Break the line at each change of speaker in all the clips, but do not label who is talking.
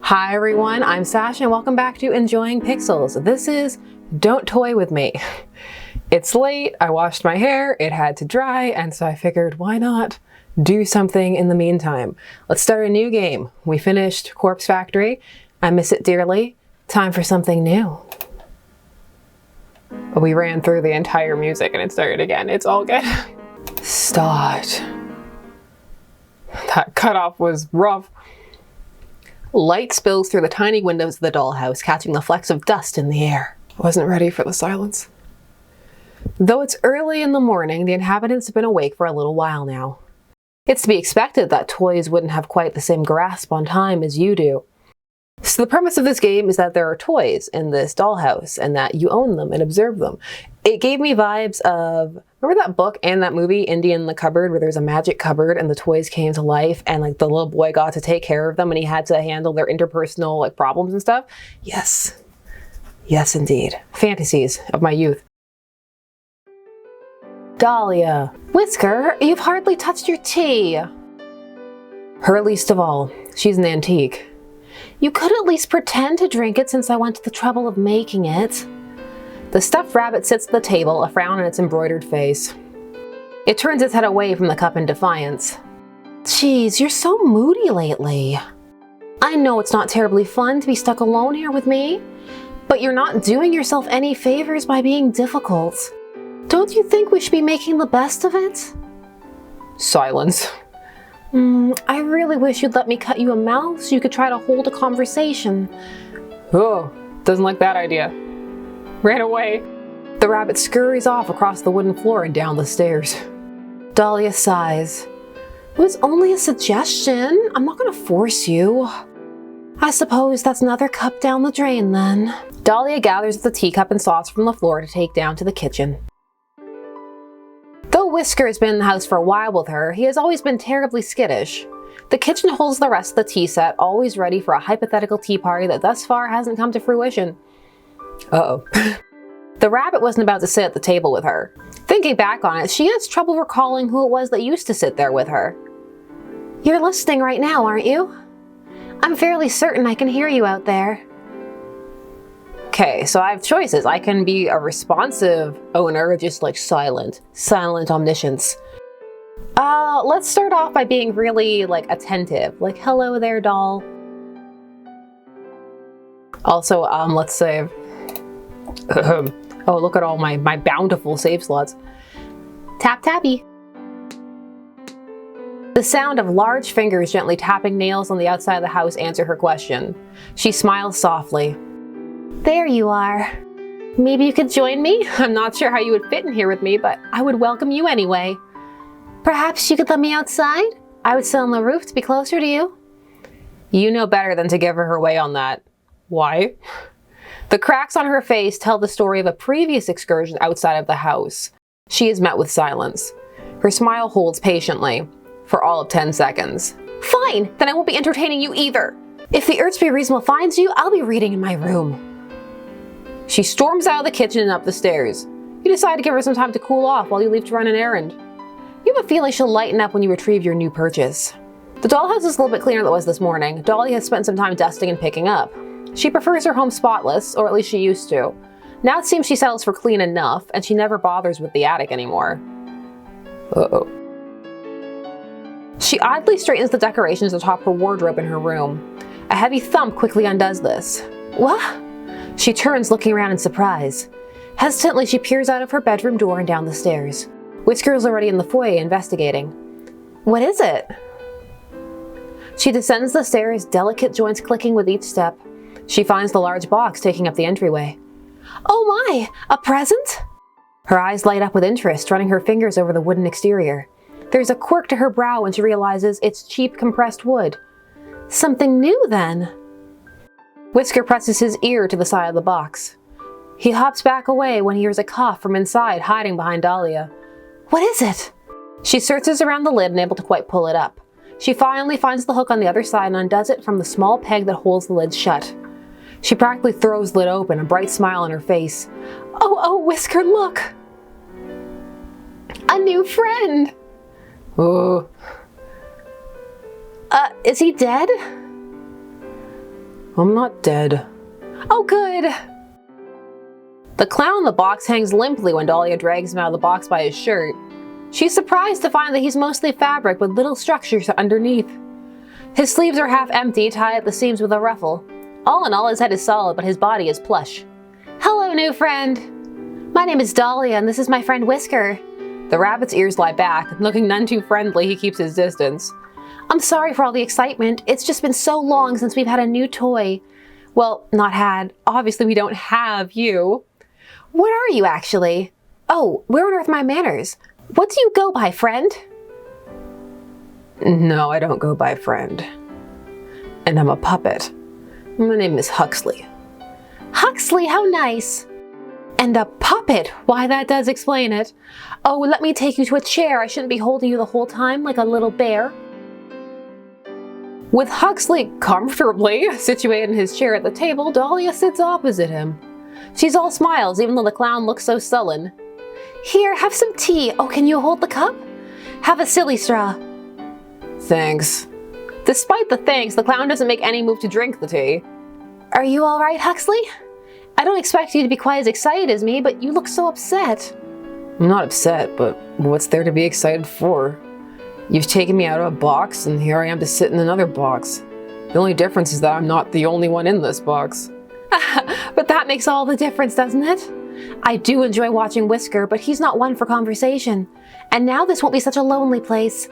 Hi everyone, I'm Sasha and welcome back to Enjoying Pixels. This is Don't Toy With Me. It's late, I washed my hair, it had to dry, and so I figured why not do something in the meantime. Let's start a new game. We finished Corpse Factory. I miss it dearly. Time for something new. We ran through the entire music and it started again. It's all good. Start. That cutoff was rough. Light spills through the tiny windows of the dollhouse, catching the flecks of dust in the air. I wasn't ready for the silence. Though it's early in the morning, the inhabitants have been awake for a little while now. It's to be expected that toys wouldn't have quite the same grasp on time as you do. So the premise of this game is that there are toys in this dollhouse and that you own them and observe them. It gave me vibes of, remember that book and that movie, Indian in the Cupboard, where there's a magic cupboard and the toys came to life and like the little boy got to take care of them and he had to handle their interpersonal like problems and stuff? Yes. Yes, indeed. Fantasies of my youth. Dahlia. Whisker, you've hardly touched your tea. Her least of all. She's an antique. You could at least pretend to drink it since I went to the trouble of making it. The stuffed rabbit sits at the table, a frown on its embroidered face. It turns its head away from the cup in defiance. Geez, you're so moody lately. I know it's not terribly fun to be stuck alone here with me, but you're not doing yourself any favors by being difficult. Don't you think we should be making the best of it? Silence. I really wish you'd let me cut you a mouth so you could try to hold a conversation. Oh, doesn't like that idea. Ran away. The rabbit scurries off across the wooden floor and down the stairs. Dahlia sighs. It was only a suggestion. I'm not gonna force you. I suppose that's another cup down the drain then. Dahlia gathers the teacup and sauce from the floor to take down to the kitchen. Though Whisker has been in the house for a while with her, he has always been terribly skittish. The kitchen holds the rest of the tea set, always ready for a hypothetical tea party that thus far hasn't come to fruition. Uh-oh. The rabbit wasn't about to sit at the table with her. Thinking back on it, she has trouble recalling who it was that used to sit there with her. You're listening right now, aren't you? I'm fairly certain I can hear you out there. Okay, so I have choices. I can be a responsive owner or just like silent omniscience. Let's start off by being really like attentive. Like, hello there, doll. Also, let's save. Oh, look at all my bountiful save slots. Tap tappy. The sound of large fingers gently tapping nails on the outside of the house answer her question. She smiles softly. There you are. Maybe you could join me? I'm not sure how you would fit in here with me, but I would welcome you anyway. Perhaps you could let me outside? I would sit on the roof to be closer to you. You know better than to give her way on that. Why? The cracks on her face tell the story of a previous excursion outside of the house. She is met with silence. Her smile holds patiently, for all of 10 seconds. Fine, then I won't be entertaining you either. If the Urge to be Reasonable finds you, I'll be reading in my room. She storms out of the kitchen and up the stairs. You decide to give her some time to cool off while you leave to run an errand. You have a feeling she'll lighten up when you retrieve your new purchase. The dollhouse is a little bit cleaner than it was this morning. Dolly has spent some time dusting and picking up. She prefers her home spotless, or at least she used to. Now it seems she settles for clean enough, and she never bothers with the attic anymore. Uh-oh. She oddly straightens the decorations atop her wardrobe in her room. A heavy thump quickly undoes this. What? She turns, looking around in surprise. Hesitantly, she peers out of her bedroom door and down the stairs. Whisker is already in the foyer investigating. What is it? She descends the stairs, delicate joints clicking with each step. She finds the large box taking up the entryway. Oh my! A present? Her eyes light up with interest, running her fingers over the wooden exterior. There's a quirk to her brow when she realizes it's cheap compressed wood. Something new then. Whisker presses his ear to the side of the box. He hops back away when he hears a cough from inside, hiding behind Dahlia. What is it? She searches around the lid, unable to quite pull it up. She finally finds the hook on the other side and undoes it from the small peg that holds the lid shut. She practically throws the lid open, a bright smile on her face. Oh, Whisker, look! A new friend! Oh. Is he dead? I'm not dead. Oh, good. The clown in the box hangs limply when Dahlia drags him out of the box by his shirt. She's surprised to find that he's mostly fabric with little structures underneath. His sleeves are half empty, tied at the seams with a ruffle. All in all, his head is solid, but his body is plush. Hello, new friend. My name is Dahlia, and this is my friend Whisker. The rabbit's ears lie back. Looking none too friendly, he keeps his distance. I'm sorry for all the excitement. It's just been so long since we've had a new toy. Well, not had. Obviously, we don't have you. What are you, actually? Oh, where on earth are my manners? What do you go by, friend? No, I don't go by friend. And I'm a puppet. My name is Huxley. Huxley, how nice. And a puppet? Why, that does explain it. Oh, let me take you to a chair. I shouldn't be holding you the whole time like a little bear. With Huxley comfortably situated in his chair at the table, Dahlia sits opposite him. She's all smiles, even though the clown looks so sullen. Here, have some tea. Oh, can you hold the cup? Have a silly straw. Thanks. Despite the thanks, the clown doesn't make any move to drink the tea. Are you all right, Huxley? I don't expect you to be quite as excited as me, but you look so upset. I'm not upset, but what's there to be excited for? You've taken me out of a box, and here I am to sit in another box. The only difference is that I'm not the only one in this box. But that makes all the difference, doesn't it? I do enjoy watching Whisker, but he's not one for conversation. And now this won't be such a lonely place.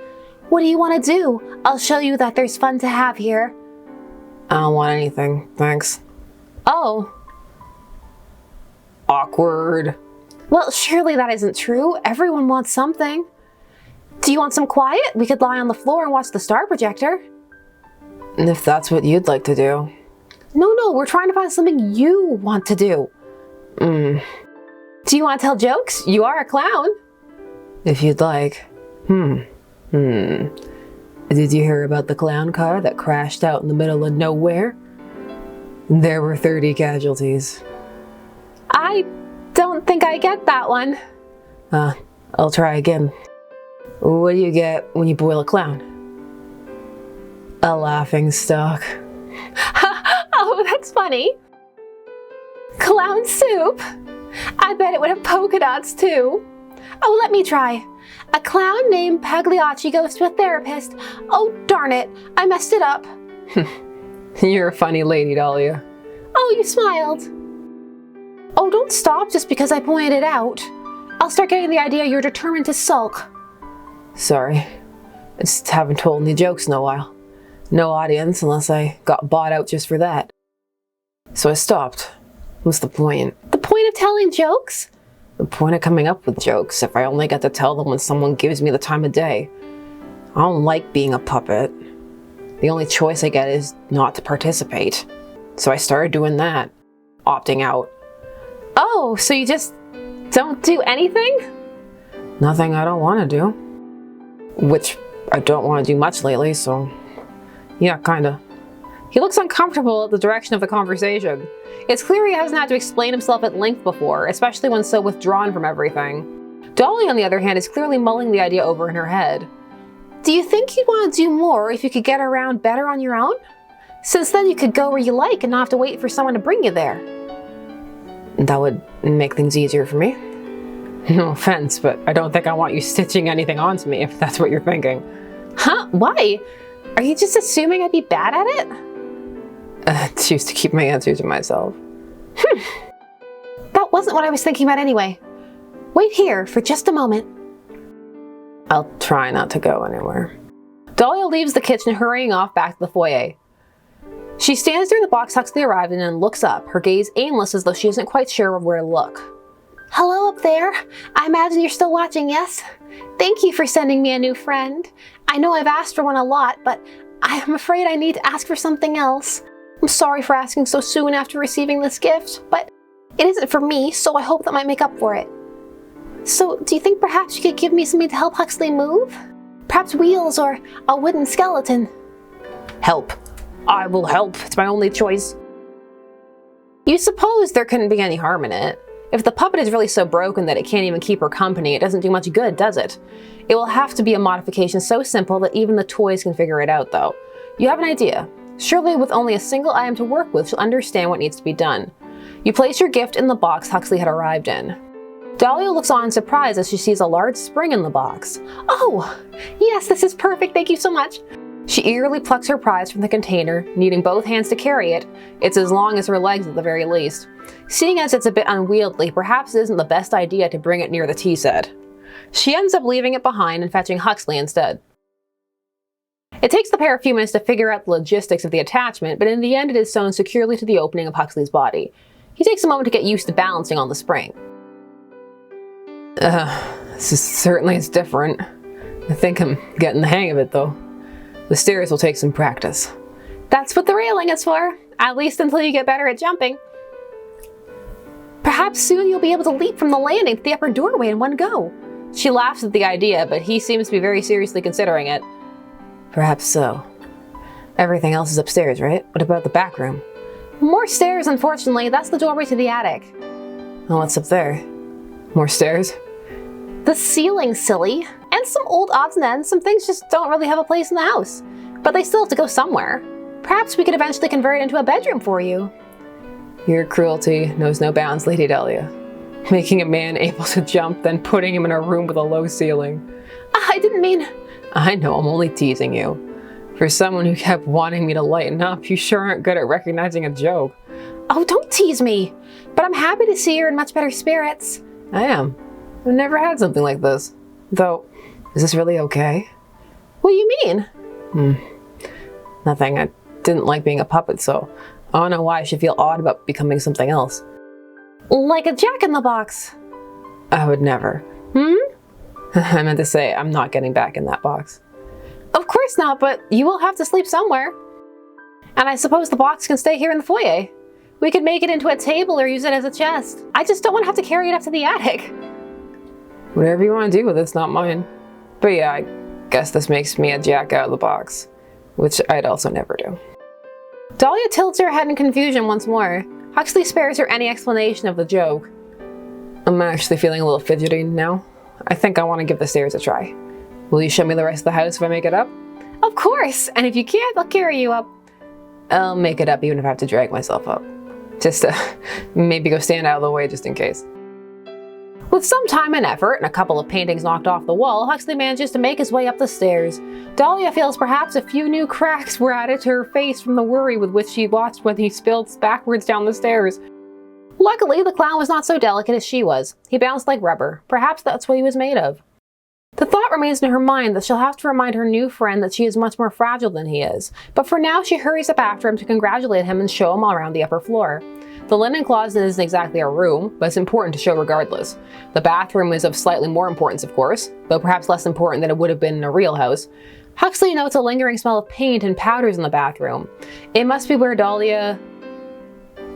What do you want to do? I'll show you that there's fun to have here. I don't want anything, thanks. Oh. Awkward. Well, surely that isn't true. Everyone wants something. Do you want some quiet? We could lie on the floor and watch the star projector. If that's what you'd like to do. No, we're trying to find something you want to do. Do you want to tell jokes? You are a clown. If you'd like. Did you hear about the clown car that crashed out in the middle of nowhere? There were 30 casualties. I don't think I get that one. I'll try again. What do you get when you boil a clown? A laughing stock. Oh, that's funny. Clown soup? I bet it would have polka dots too. Oh, let me try. A clown named Pagliacci goes to a therapist. Oh, darn it. I messed it up. You're a funny lady, Dahlia. Oh, you smiled. Oh, don't stop just because I pointed it out. I'll start getting the idea you're determined to sulk. Sorry. I just haven't told any jokes in a while. No audience unless I got bought out just for that. So I stopped. What's the point? The point of telling jokes? The point of coming up with jokes if I only get to tell them when someone gives me the time of day. I don't like being a puppet. The only choice I get is not to participate. So I started doing that. Opting out. Oh, so you just don't do anything? Nothing I don't want to do. Which I don't want to do much lately, so yeah, kinda. He looks uncomfortable at the direction of the conversation. It's clear he hasn't had to explain himself at length before, especially when so withdrawn from everything. Dolly, on the other hand, is clearly mulling the idea over in her head. Do you think you'd want to do more if you could get around better on your own? Since then you could go where you like and not have to wait for someone to bring you there. That would make things easier for me. No offense, but I don't think I want you stitching anything onto me, if that's what you're thinking. Huh? Why? Are you just assuming I'd be bad at it? I choose to keep my answers to myself. That wasn't what I was thinking about anyway. Wait here for just a moment. I'll try not to go anywhere. Dahlia leaves the kitchen, hurrying off back to the foyer. She stands near the box Huxley arrived in and looks up, her gaze aimless as though she isn't quite sure of where to look. Hello up there. I imagine you're still watching, yes? Thank you for sending me a new friend. I know I've asked for one a lot, but I'm afraid I need to ask for something else. I'm sorry for asking so soon after receiving this gift, but it isn't for me, so I hope that might make up for it. So, do you think perhaps you could give me something to help Huxley move? Perhaps wheels or a wooden skeleton? Help. I will help. It's my only choice. You suppose there couldn't be any harm in it. If the puppet is really so broken that it can't even keep her company, it doesn't do much good, does it? It will have to be a modification so simple that even the toys can figure it out, though. You have an idea. Surely with only a single item to work with, she'll understand what needs to be done. You place your gift in the box Huxley had arrived in. Dahlia looks on in surprise as she sees a large spring in the box. Oh, yes, this is perfect, thank you so much. She eagerly plucks her prize from the container, needing both hands to carry it. It's as long as her legs at the very least. Seeing as it's a bit unwieldy, perhaps it isn't the best idea to bring it near the tea set. She ends up leaving it behind and fetching Huxley instead. It takes the pair a few minutes to figure out the logistics of the attachment, but in the end it is sewn securely to the opening of Huxley's body. He takes a moment to get used to balancing on the spring. Certainly it's different. I think I'm getting the hang of it though. The stairs will take some practice. That's what the railing is for, at least until you get better at jumping. Perhaps soon you'll be able to leap from the landing to the upper doorway in one go. She laughs at the idea, but he seems to be very seriously considering it. Perhaps so. Everything else is upstairs, right? What about the back room? More stairs, unfortunately. That's the doorway to the attic. Oh, what's up there? More stairs? The ceiling, silly. And some old odds and ends. Some things just don't really have a place in the house. But they still have to go somewhere. Perhaps we could eventually convert it into a bedroom for you. Your cruelty knows no bounds, Lady Dahlia. Making a man able to jump, then putting him in a room with a low ceiling. I didn't mean... I know, I'm only teasing you. For someone who kept wanting me to lighten up, you sure aren't good at recognizing a joke. Oh, don't tease me. But I'm happy to see you're in much better spirits. I am. I've never had something like this. Though, is this really okay? What do you mean? Nothing. I didn't like being a puppet, so I don't know why I should feel odd about becoming something else. Like a jack-in-the-box. I would never. I meant to say, I'm not getting back in that box. Of course not, but you will have to sleep somewhere. And I suppose the box can stay here in the foyer. We could make it into a table or use it as a chest. I just don't want to have to carry it up to the attic. Whatever you want to do with it's not mine. But yeah, I guess this makes me a jack out of the box, which I'd also never do. Dahlia tilts her head in confusion once more. Huxley spares her any explanation of the joke. I'm actually feeling a little fidgety now. I think I want to give the stairs a try. Will you show me the rest of the house if I make it up? Of course! And if you can't, I'll carry you up. I'll make it up even if I have to drag myself up. Just to maybe go stand out of the way just in case. With some time and effort and a couple of paintings knocked off the wall, Huxley manages to make his way up the stairs. Dahlia feels perhaps a few new cracks were added to her face from the worry with which she watched when he spilled backwards down the stairs. Luckily, the clown was not so delicate as she was. He bounced like rubber. Perhaps that's what he was made of. The thought remains in her mind that she'll have to remind her new friend that she is much more fragile than he is, but for now she hurries up after him to congratulate him and show him all around the upper floor. The linen closet isn't exactly a room, but it's important to show regardless. The bathroom is of slightly more importance, of course, though perhaps less important than it would have been in a real house. Huxley notes a lingering smell of paint and powders in the bathroom. It must be where Dahlia...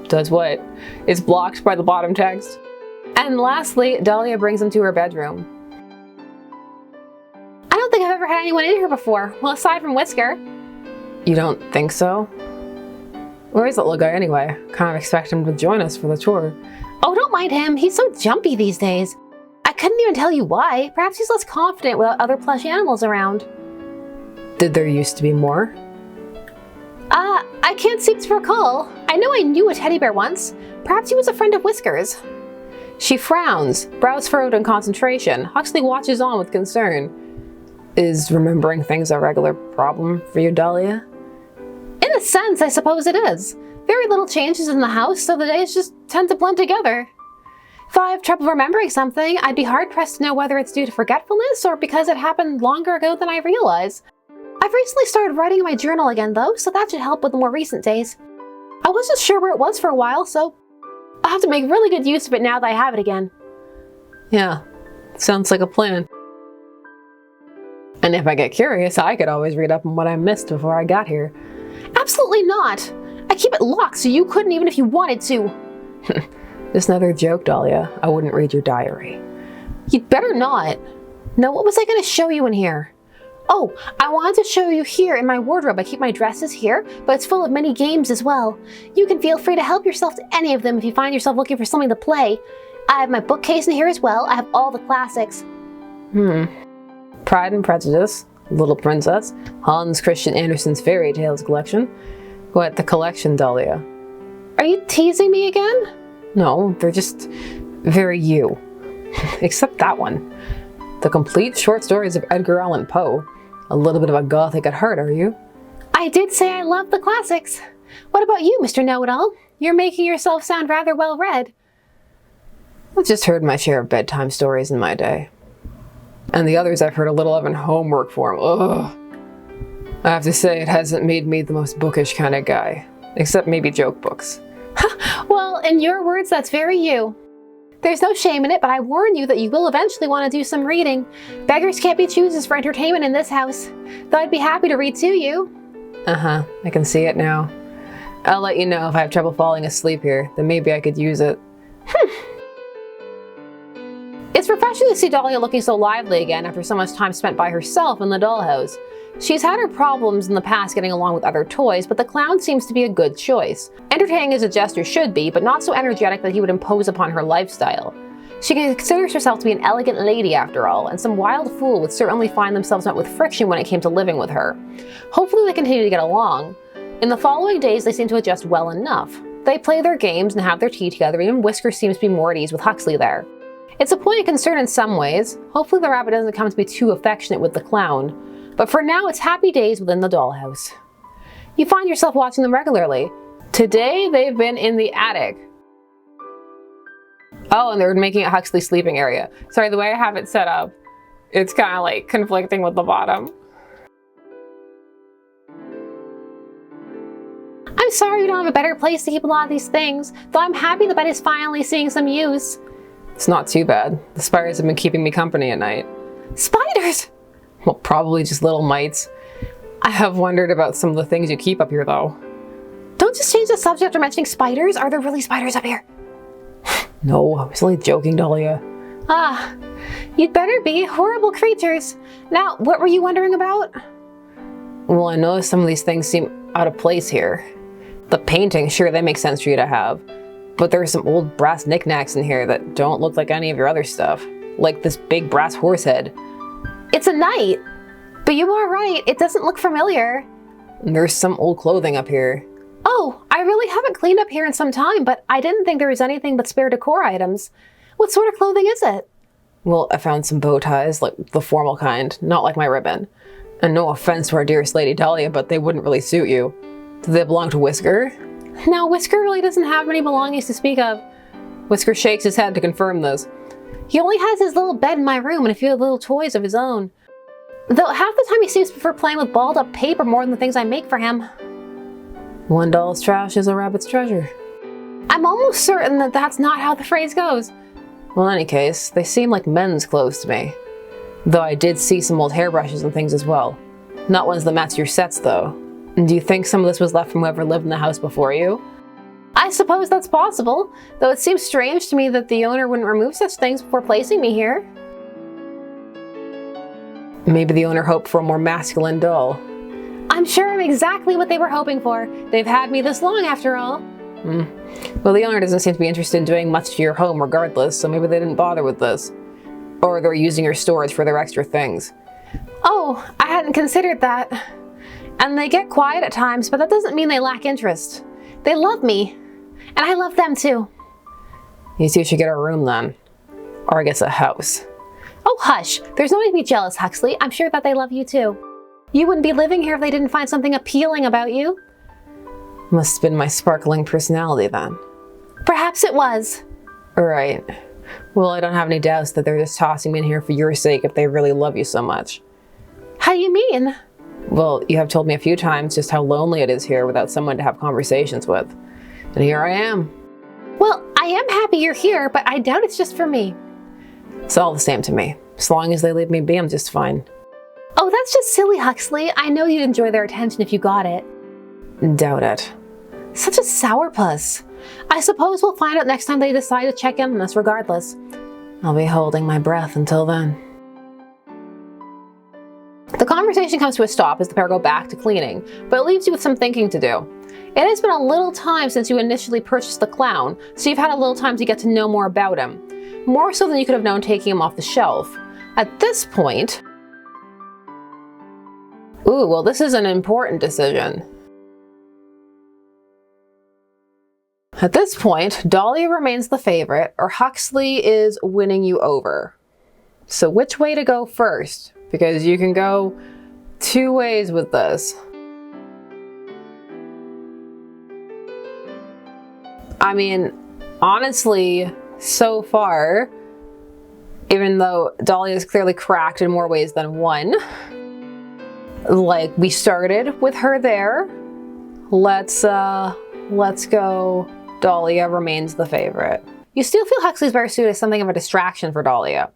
does what? Is blocked by the bottom text. And lastly, Dahlia brings him to her bedroom. I don't think I've ever had anyone in here before, well, aside from Whisker. You don't think so? Where is that little guy anyway? Kind of expect him to join us for the tour. Oh, don't mind him. He's so jumpy these days. I couldn't even tell you why. Perhaps he's less confident without other plush animals around. Did there used to be more? I can't seem to recall. I know I knew a teddy bear once. Perhaps he was a friend of Whisker's. She frowns, brows furrowed in concentration. Huxley watches on with concern. Is remembering things a regular problem for you, Dahlia? In a sense, I suppose it is. Very little changes in the house, so the days just tend to blend together. If I have trouble remembering something, I'd be hard-pressed to know whether it's due to forgetfulness or because it happened longer ago than I realize. I've recently started writing in my journal again, though, so that should help with the more recent days. I wasn't sure where it was for a while, so I'll have to make really good use of it now that I have it again. Yeah, sounds like a plan. And if I get curious, I could always read up on what I missed before I got here. Absolutely not! I keep it locked so you couldn't even if you wanted to. Just another joke, Dahlia. I wouldn't read your diary. You'd better not. Now, what was I going to show you in here? Oh, I wanted to show you here in my wardrobe. I keep my dresses here, but it's full of mini games as well. You can feel free to help yourself to any of them if you find yourself looking for something to play. I have my bookcase in here as well. I have all the classics. Pride and Prejudice, Little Princess, Hans Christian Andersen's Fairy Tales collection. What, the collection, Dahlia? Are you teasing me again? No, they're just very you. Except that one. The complete short stories of Edgar Allan Poe. A little bit of a gothic at heart, are you? I did say I love the classics. What about you, Mr. Know-It-All? You're making yourself sound rather well-read. I've just heard my share of bedtime stories in my day. And the others I've heard a little of in homework form. Ugh. I have to say, it hasn't made me the most bookish kind of guy. Except maybe joke books. Well, in your words, that's very you. There's no shame in it, but I warn you that you will eventually want to do some reading. Beggars can't be choosers for entertainment in this house. Though I'd be happy to read to you. Uh-huh, I can see it now. I'll let you know if I have trouble falling asleep here. Then maybe I could use it. It's refreshing to see Dahlia looking so lively again after so much time spent by herself in the dollhouse. She's had her problems in the past getting along with other toys, but the clown seems to be a good choice. Entertaining as a jester should be, but not so energetic that he would impose upon her lifestyle. She considers herself to be an elegant lady after all, and some wild fool would certainly find themselves met with friction when it came to living with her. Hopefully they continue to get along. In the following days they seem to adjust well enough. They play their games and have their tea together, and even Whisker seems to be more at ease with Huxley there. It's a point of concern in some ways. Hopefully the rabbit doesn't come to be too affectionate with the clown. But for now, it's happy days within the dollhouse. You find yourself watching them regularly. Today, they've been in the attic. Oh, and they're making a Huxley sleeping area. Sorry, the way I have it set up, it's kind of like conflicting with the bottom. I'm sorry you don't have a better place to keep a lot of these things, though I'm happy the bed is finally seeing some use. It's not too bad. The spiders have been keeping me company at night. Spiders? Well, probably just little mites. I have wondered about some of the things you keep up here, though. Don't just change the subject after mentioning spiders. Are there really spiders up here? No, I was only joking, Dahlia. Ah, you'd better be. Horrible creatures. Now, what were you wondering about? Well, I noticed some of these things seem out of place here. The paintings, sure, they make sense for you to have. But there are some old brass knickknacks in here that don't look like any of your other stuff. Like this big brass horse head. It's a knight. But you are right, it doesn't look familiar. There's some old clothing up here. Oh, I really haven't cleaned up here in some time, but I didn't think there was anything but spare decor items. What sort of clothing is it? Well, I found some bow ties, like the formal kind, not like my ribbon. And no offense to our dearest Lady Dahlia, but they wouldn't really suit you. Do they belong to Whisker? No, Whisker really doesn't have many belongings to speak of. Whisker shakes his head to confirm this. He only has his little bed in my room and a few little toys of his own. Though half the time he seems to prefer playing with balled up paper more than the things I make for him. One doll's trash is a rabbit's treasure. I'm almost certain that that's not how the phrase goes. Well, in any case, they seem like men's clothes to me. Though I did see some old hairbrushes and things as well. Not ones that match your sets, though. Do you think some of this was left from whoever lived in the house before you? I suppose that's possible, though it seems strange to me that the owner wouldn't remove such things before placing me here. Maybe the owner hoped for a more masculine doll. I'm sure I'm exactly what they were hoping for. They've had me this long after all. Well, the owner doesn't seem to be interested in doing much to your home regardless, so maybe they didn't bother with this. Or they're using your storage for their extra things. Oh, I hadn't considered that. And they get quiet at times, but that doesn't mean they lack interest. They love me, and I love them too. You two should get a room then. Or I guess a house. Oh, hush. There's no need to be jealous, Huxley. I'm sure that they love you too. You wouldn't be living here if they didn't find something appealing about you. Must have been my sparkling personality then. Perhaps it was. Right. Well, I don't have any doubts that they're just tossing me in here for your sake if they really love you so much. How do you mean? Well, you have told me a few times just how lonely it is here without someone to have conversations with. And here I am. Well, I am happy you're here, but I doubt it's just for me. It's all the same to me. As long as they leave me be, I'm just fine. Oh, that's just silly, Huxley. I know you'd enjoy their attention if you got it. Doubt it. Such a sourpuss. I suppose we'll find out next time they decide to check in on us regardless. I'll be holding my breath until then. The conversation comes to a stop as the pair go back to cleaning, but it leaves you with some thinking to do. It has been a little time since you initially purchased the clown, so you've had a little time to get to know more about him. More so than you could have known taking him off the shelf. At this point... Ooh, well, this is an important decision. At this point, Dahlia remains the favorite, or Huxley is winning you over. So which way to go first? Because you can go two ways with this. I mean, honestly, so far, even though Dahlia is clearly correct in more ways than one, like, we started with her there. Let's go. Dahlia remains the favorite. You still feel Huxley's pursuit is something of a distraction for Dahlia.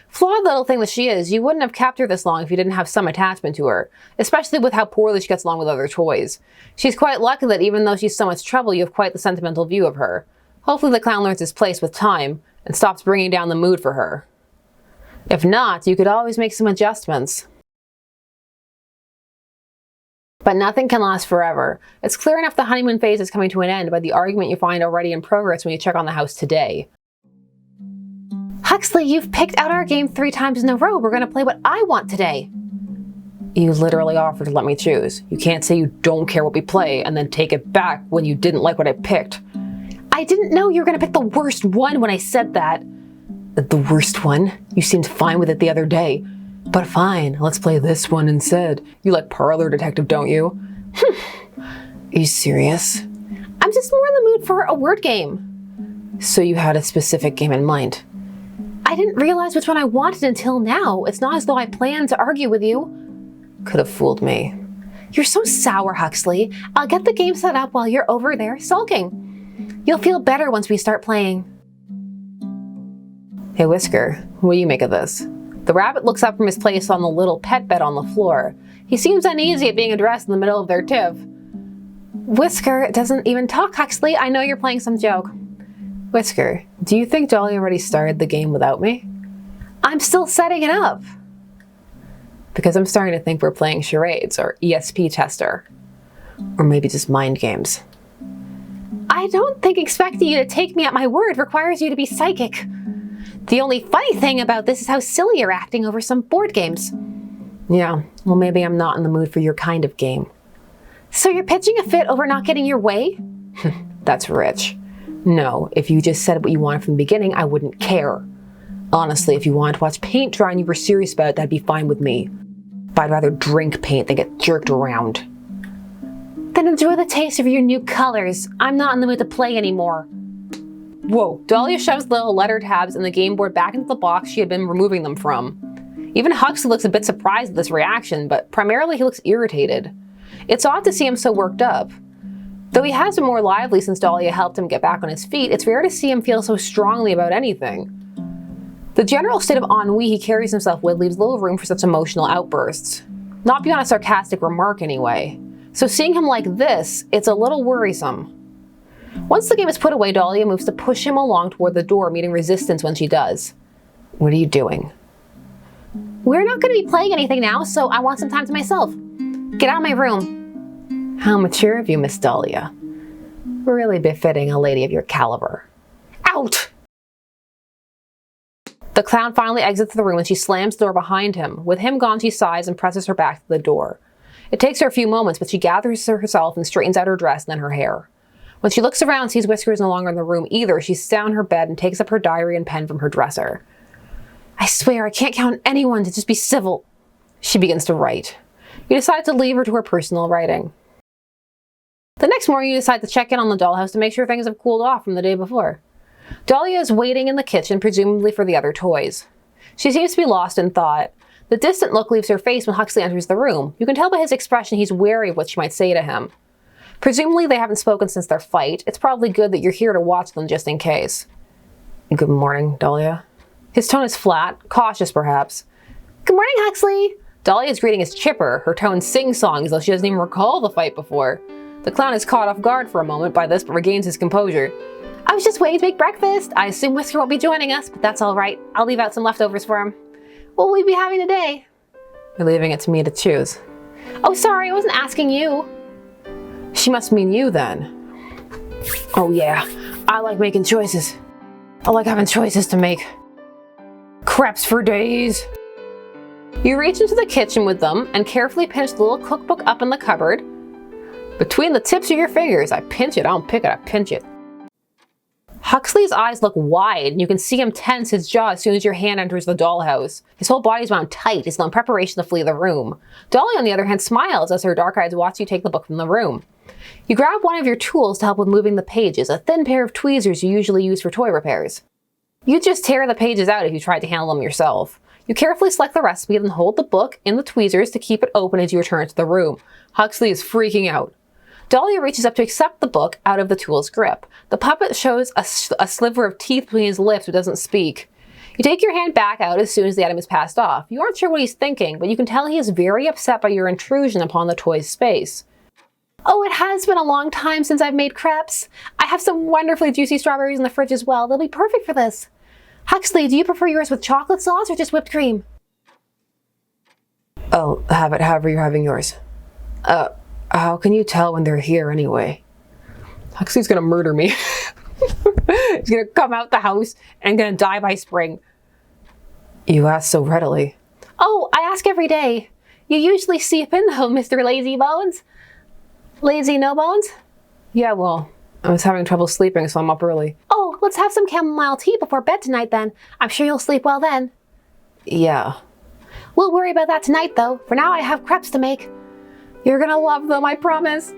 Flawed little thing that she is, you wouldn't have kept her this long if you didn't have some attachment to her, especially with how poorly she gets along with other toys. She's quite lucky that even though she's so much trouble, you have quite the sentimental view of her. Hopefully the clown learns his place with time and stops bringing down the mood for her. If not, you could always make some adjustments. But nothing can last forever. It's clear enough the honeymoon phase is coming to an end by the argument you find already in progress when you check on the house today. Huxley, you've picked out our game 3 times in a row. We're going to play what I want today. You literally offered to let me choose. You can't say you don't care what we play and then take it back when you didn't like what I picked. I didn't know you were going to pick the worst one when I said that. The worst one? You seemed fine with it the other day. But fine, let's play this one instead. You like Parlor Detective, don't you? Are you serious? I'm just more in the mood for a word game. So you had a specific game in mind? I didn't realize which one I wanted until now. It's not as though I planned to argue with you. Could have fooled me. You're so sour, Huxley. I'll get the game set up while you're over there sulking. You'll feel better once we start playing. Hey, Whisker, what do you make of this? The rabbit looks up from his place on the little pet bed on the floor. He seems uneasy at being addressed in the middle of their tiff. Whisker doesn't even talk, Huxley. I know you're playing some joke. Whisker, do you think Dolly already started the game without me? I'm still setting it up. Because I'm starting to think we're playing charades or ESP tester. Or maybe just mind games. I don't think expecting you to take me at my word requires you to be psychic. The only funny thing about this is how silly you're acting over some board games. Yeah, well, maybe I'm not in the mood for your kind of game. So you're pitching a fit over not getting your way? That's rich. No, if you just said what you wanted from the beginning, I wouldn't care. Honestly, if you wanted to watch paint dry and you were serious about it, that'd be fine with me. But I'd rather drink paint than get jerked around. Then enjoy the taste of your new colors. I'm not in the mood to play anymore. Whoa, Dahlia shoves the little letter tabs and the game board back into the box she had been removing them from. Even Huxley looks a bit surprised at this reaction, but primarily he looks irritated. It's odd to see him so worked up. Though he has been more lively since Dahlia helped him get back on his feet, it's rare to see him feel so strongly about anything. The general state of ennui he carries himself with leaves little room for such emotional outbursts. Not beyond a sarcastic remark anyway. So seeing him like this, it's a little worrisome. Once the game is put away, Dahlia moves to push him along toward the door, meeting resistance when she does. What are you doing? We're not going to be playing anything now, so I want some time to myself. Get out of my room. How mature of you, Miss Dahlia. Really befitting a lady of your caliber. Out! The clown finally exits the room and she slams the door behind him. With him gone, she sighs and presses her back to the door. It takes her a few moments, but she gathers herself and straightens out her dress and then her hair. When she looks around and sees Whisker is no longer in the room either, she sits down on her bed and takes up her diary and pen from her dresser. I swear, I can't count on anyone to just be civil. She begins to write. You decide to leave her to her personal writing. The next morning, you decide to check in on the dollhouse to make sure things have cooled off from the day before. Dahlia is waiting in the kitchen, presumably for the other toys. She seems to be lost in thought. The distant look leaves her face when Huxley enters the room. You can tell by his expression he's wary of what she might say to him. Presumably they haven't spoken since their fight. It's probably good that you're here to watch them just in case. Good morning, Dahlia. His tone is flat, cautious perhaps. Good morning, Huxley. Dahlia's greeting is chipper, her tone sing-song as though she doesn't even recall the fight before. The clown is caught off guard for a moment by this but regains his composure. I was just waiting to make breakfast. I assume Whisker won't be joining us, but that's all right. I'll leave out some leftovers for him. What will we be having today? You're leaving it to me to choose. Oh, sorry, I wasn't asking you. She must mean you then. Oh yeah, I like making choices. I like having choices to make. Crepes for days. You reach into the kitchen with them and carefully pinch the little cookbook up in the cupboard. Between the tips of your fingers, I pinch it, I don't pick it, I pinch it. Huxley's eyes look wide, and you can see him tense his jaw as soon as your hand enters the dollhouse. His whole body's wound tight as though in preparation to flee the room. Dolly, on the other hand, smiles as her dark eyes watch you take the book from the room. You grab one of your tools to help with moving the pages, a thin pair of tweezers you usually use for toy repairs. You'd just tear the pages out if you tried to handle them yourself. You carefully select the recipe and then hold the book in the tweezers to keep it open as you return to the room. Huxley is freaking out. Dahlia reaches up to accept the book out of the tool's grip. The puppet shows a sliver of teeth between his lips but doesn't speak. You take your hand back out as soon as the item is passed off. You aren't sure what he's thinking, but you can tell he is very upset by your intrusion upon the toy's space. Oh, it has been a long time since I've made crepes. I have some wonderfully juicy strawberries in the fridge as well. They'll be perfect for this. Huxley, do you prefer yours with chocolate sauce or just whipped cream? I'll have it however you're having yours. How can you tell when they're here anyway? Huxley's gonna murder me. He's gonna come out the house and gonna die by spring. You ask so readily. Oh, I ask every day. You usually sleep in though, Mr. Lazy Bones. Lazy No Bones? Yeah, well, I was having trouble sleeping, so I'm up early. Oh, let's have some chamomile tea before bed tonight then. I'm sure you'll sleep well then. Yeah. We'll worry about that tonight though. For now I have crepes to make. You're gonna love them, I promise.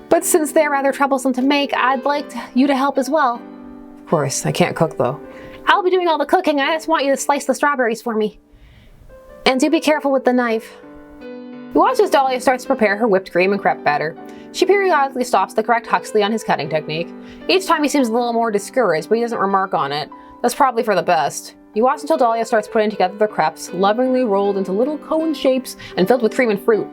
But since they're rather troublesome to make, I'd like you to help as well. Of course, I can't cook though. I'll be doing all the cooking. I just want you to slice the strawberries for me. And do be careful with the knife. You watch as Dahlia starts to prepare her whipped cream and crepe batter. She periodically stops to correct Huxley on his cutting technique. Each time he seems a little more discouraged, but he doesn't remark on it. That's probably for the best. You watch until Dahlia starts putting together the crepes, lovingly rolled into little cone shapes and filled with cream and fruit.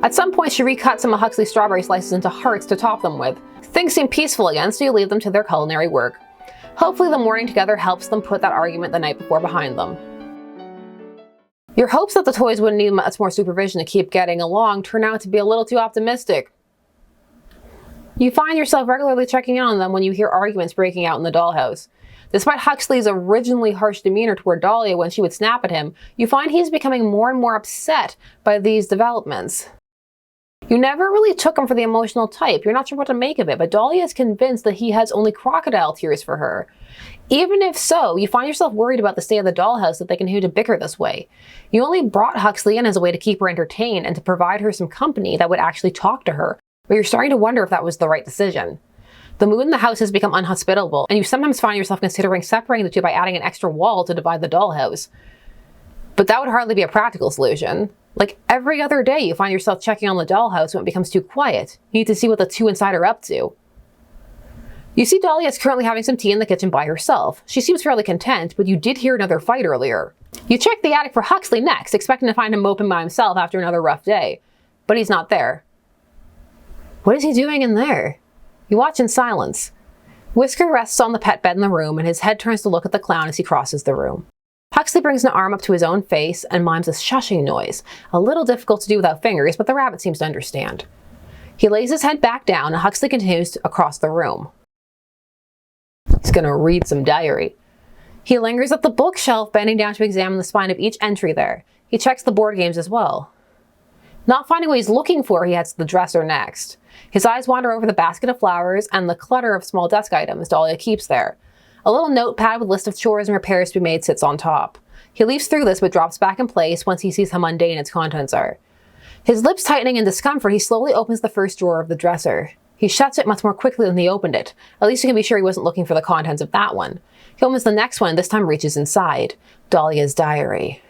At some point, she recuts some of Huxley's strawberry slices into hearts to top them with. Things seem peaceful again, so you leave them to their culinary work. Hopefully the morning together helps them put that argument the night before behind them. Your hopes that the toys wouldn't need much more supervision to keep getting along turn out to be a little too optimistic. You find yourself regularly checking in on them when you hear arguments breaking out in the dollhouse. Despite Huxley's originally harsh demeanor toward Dahlia when she would snap at him, you find he's becoming more and more upset by these developments. You never really took him for the emotional type. You're not sure what to make of it, but Dahlia is convinced that he has only crocodile tears for her. Even if so, you find yourself worried about the state of the dollhouse that they continue to bicker this way. You only brought Huxley in as a way to keep her entertained and to provide her some company that would actually talk to her, but you're starting to wonder if that was the right decision. The mood in the house has become unhospitable, and you sometimes find yourself considering separating the two by adding an extra wall to divide the dollhouse. But that would hardly be a practical solution. Like every other day, you find yourself checking on the dollhouse when it becomes too quiet. You need to see what the two inside are up to. You see Dahlia is currently having some tea in the kitchen by herself. She seems fairly content, but you did hear another fight earlier. You check the attic for Huxley next, expecting to find him moping by himself after another rough day. But he's not there. What is he doing in there? You watch in silence. Whisker rests on the pet bed in the room, and his head turns to look at the clown as he crosses the room. Huxley brings an arm up to his own face and mimes a shushing noise, a little difficult to do without fingers, but the rabbit seems to understand. He lays his head back down, and Huxley continues across the room. He's gonna read some diary. He lingers at the bookshelf, bending down to examine the spine of each entry there. He checks the board games as well. Not finding what he's looking for, he heads to the dresser next. His eyes wander over the basket of flowers and the clutter of small desk items Dahlia keeps there. A little notepad with a list of chores and repairs to be made sits on top. He leaves through this but drops back in place once he sees how mundane its contents are. His lips tightening in discomfort, he slowly opens the first drawer of the dresser. He shuts it much more quickly than he opened it. At least you can be sure he wasn't looking for the contents of that one. He opens the next one and this time reaches inside. Dahlia's diary.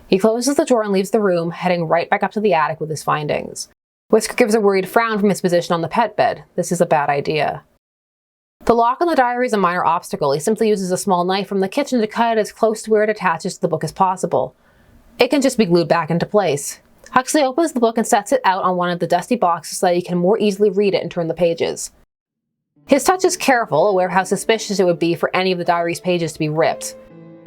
He closes the drawer and leaves the room, heading right back up to the attic with his findings. Whisker gives a worried frown from his position on the pet bed. This is a bad idea. The lock on the diary is a minor obstacle. He simply uses a small knife from the kitchen to cut it as close to where it attaches to the book as possible. It can just be glued back into place. Huxley opens the book and sets it out on one of the dusty boxes so that he can more easily read it and turn the pages. His touch is careful, aware of how suspicious it would be for any of the diary's pages to be ripped.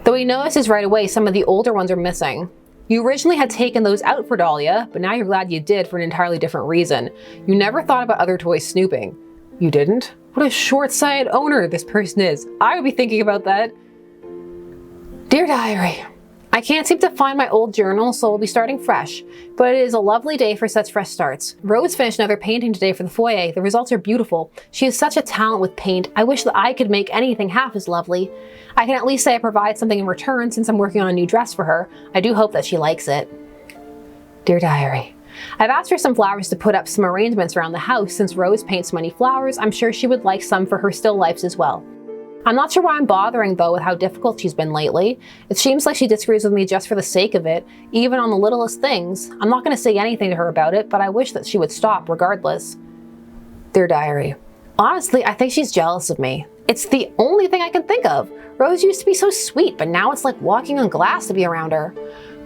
Though he notices right away some of the older ones are missing. You originally had taken those out for Dahlia, but now you're glad you did for an entirely different reason. You never thought about other toys snooping. You didn't? What a short-sighted owner this person is. I would be thinking about that. Dear Diary, I can't seem to find my old journal, so we'll be starting fresh. But it is a lovely day for such fresh starts. Rose finished another painting today for the foyer. The results are beautiful. She has such a talent with paint. I wish that I could make anything half as lovely. I can at least say I provide something in return since I'm working on a new dress for her. I do hope that she likes it. Dear Diary, I've asked for some flowers to put up some arrangements around the house. Since Rose paints so many flowers, I'm sure she would like some for her still lifes as well. I'm not sure why I'm bothering though with how difficult she's been lately. It seems like she disagrees with me just for the sake of it, even on the littlest things. I'm not going to say anything to her about it, but I wish that she would stop regardless. Dear Diary, honestly, I think she's jealous of me. It's the only thing I can think of. Rose used to be so sweet, but now it's like walking on glass to be around her.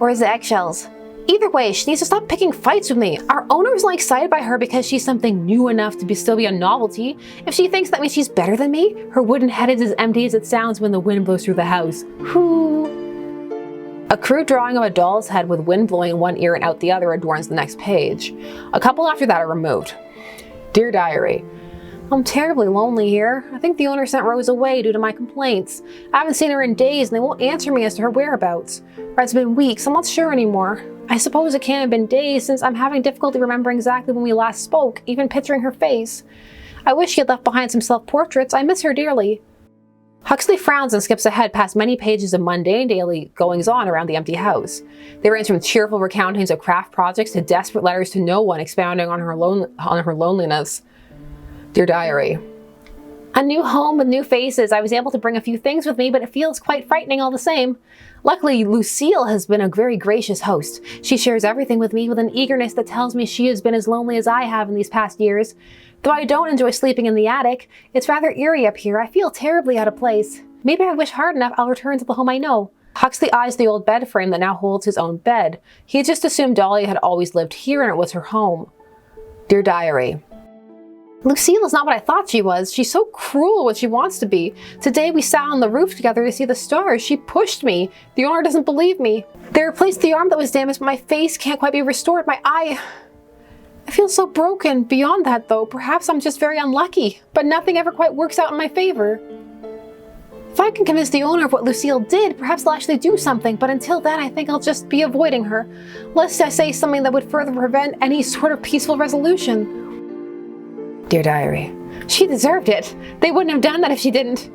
Or is it eggshells? Either way, she needs to stop picking fights with me. Our owner is excited by her because she's something new enough to still be a novelty. If she thinks that means she's better than me, her wooden head is as empty as it sounds when the wind blows through the house. Whoo! A crude drawing of a doll's head with wind blowing in one ear and out the other adorns the next page. A couple after that are removed. Dear Diary, I'm terribly lonely here. I think the owner sent Rose away due to my complaints. I haven't seen her in days and they won't answer me as to her whereabouts. Or it's been weeks, I'm not sure anymore. I suppose it can't have been days since I'm having difficulty remembering exactly when we last spoke, even picturing her face. I wish she had left behind some self-portraits. I miss her dearly. Huxley frowns and skips ahead past many pages of mundane daily goings-on around the empty house. They range from cheerful recountings of craft projects to desperate letters to no one expounding on her loneliness. Dear Diary, a new home with new faces. I was able to bring a few things with me, but it feels quite frightening all the same. Luckily, Lucille has been a very gracious host. She shares everything with me with an eagerness that tells me she has been as lonely as I have in these past years. Though I don't enjoy sleeping in the attic, it's rather eerie up here. I feel terribly out of place. Maybe I wish hard enough I'll return to the home I know. Huxley eyes the old bed frame that now holds his own bed. He had just assumed Dahlia had always lived here and it was her home. Dear Diary, Lucille is not what I thought she was. She's so cruel when she wants to be. Today we sat on the roof together to see the stars. She pushed me. The owner doesn't believe me. They replaced the arm that was damaged, but my face can't quite be restored. My eye... I feel so broken. Beyond that though, perhaps I'm just very unlucky. But nothing ever quite works out in my favor. If I can convince the owner of what Lucille did, perhaps they'll actually do something. But until then, I think I'll just be avoiding her. Lest I say something that would further prevent any sort of peaceful resolution. Dear Diary, she deserved it. They wouldn't have done that if she didn't.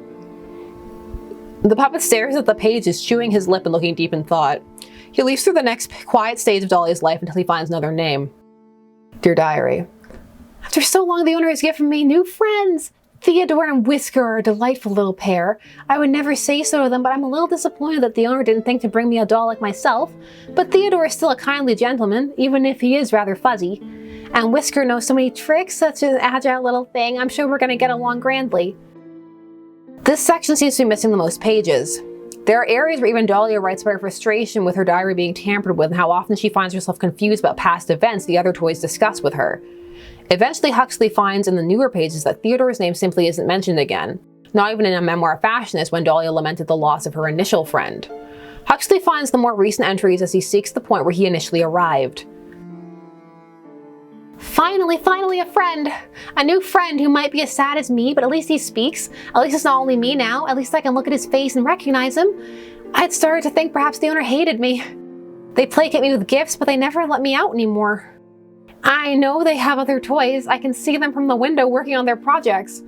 The puppet stares at the pages, chewing his lip and looking deep in thought. He leaves through the next quiet stage of Dahlia's life until he finds another name. Dear Diary, after so long the owner has given me new friends. Theodore and Whisker are a delightful little pair. I would never say so to them, but I'm a little disappointed that the owner didn't think to bring me a doll like myself. But Theodore is still a kindly gentleman, even if he is rather fuzzy. And Whisker knows so many tricks, such an agile little thing. I'm sure we're going to get along grandly. This section seems to be missing the most pages. There are areas where even Dahlia writes about her frustration with her diary being tampered with and how often she finds herself confused about past events the other toys discuss with her. Eventually, Huxley finds in the newer pages that Theodore's name simply isn't mentioned again, not even in a memoir fashion as when Dahlia lamented the loss of her initial friend. Huxley finds the more recent entries as he seeks the point where he initially arrived. Finally a friend! A new friend who might be as sad as me, but at least he speaks. At least it's not only me now. At least I can look at his face and recognize him. I had started to think perhaps the owner hated me. They placate me with gifts, but they never let me out anymore. I know they have other toys. I can see them from the window working on their projects.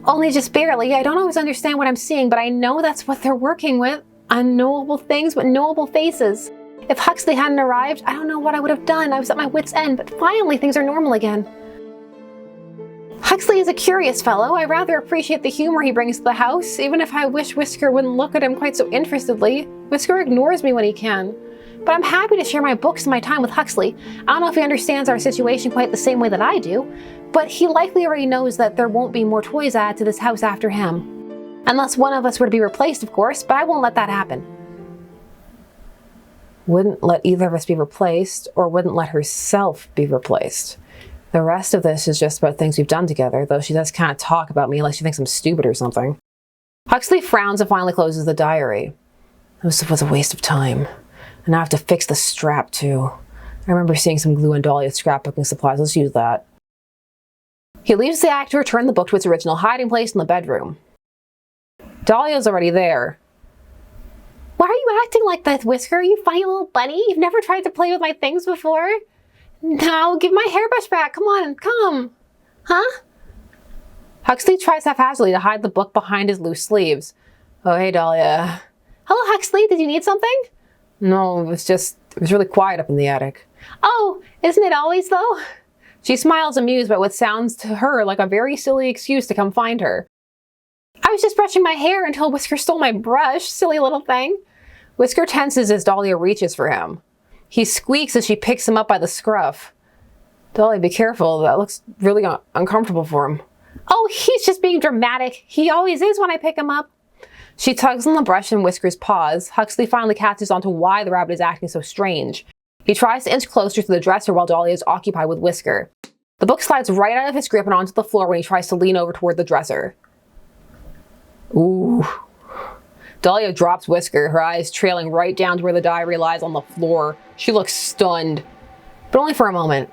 Only just barely. I don't always understand what I'm seeing, but I know that's what they're working with. Unknowable things with knowable faces. If Huxley hadn't arrived, I don't know what I would have done. I was at my wit's end, but finally things are normal again. Huxley is a curious fellow. I rather appreciate the humor he brings to the house, even if I wish Whisker wouldn't look at him quite so interestedly. Whisker ignores me when he can. But I'm happy to share my books and my time with Huxley. I don't know if he understands our situation quite the same way that I do, but he likely already knows that there won't be more toys added to this house after him. Unless one of us were to be replaced, of course, but I won't let that happen. Wouldn't let either of us be replaced, or wouldn't let herself be replaced. The rest of this is just about things we've done together, though she does kind of talk about me like she thinks I'm stupid or something. Huxley frowns and finally closes the diary. This was a waste of time. And I have to fix the strap too. I remember seeing some glue in Dahlia's scrapbooking supplies. Let's use that. He leaves the act to return the book to its original hiding place in the bedroom. Dahlia's already there. Why are you acting like this, Whisker? You funny little bunny. You've never tried to play with my things before? No, give my hairbrush back. Come on, come. Huh? Huxley tries haphazardly to hide the book behind his loose sleeves. Oh, hey, Dahlia. Hello, Huxley. Did you need something? No, it was really quiet up in the attic. Oh, isn't it always, though? She smiles amused by what sounds to her like a very silly excuse to come find her. I was just brushing my hair until Whisker stole my brush, silly little thing. Whisker tenses as Dahlia reaches for him. He squeaks as she picks him up by the scruff. Dahlia, be careful. That looks really uncomfortable for him. Oh, he's just being dramatic. He always is when I pick him up. She tugs on the brush in Whisker's paws. Huxley finally catches on to why the rabbit is acting so strange. He tries to inch closer to the dresser while Dahlia is occupied with Whisker. The book slides right out of his grip and onto the floor when he tries to lean over toward the dresser. Ooh. Dahlia drops Whisker, her eyes trailing right down to where the diary lies on the floor. She looks stunned, but only for a moment.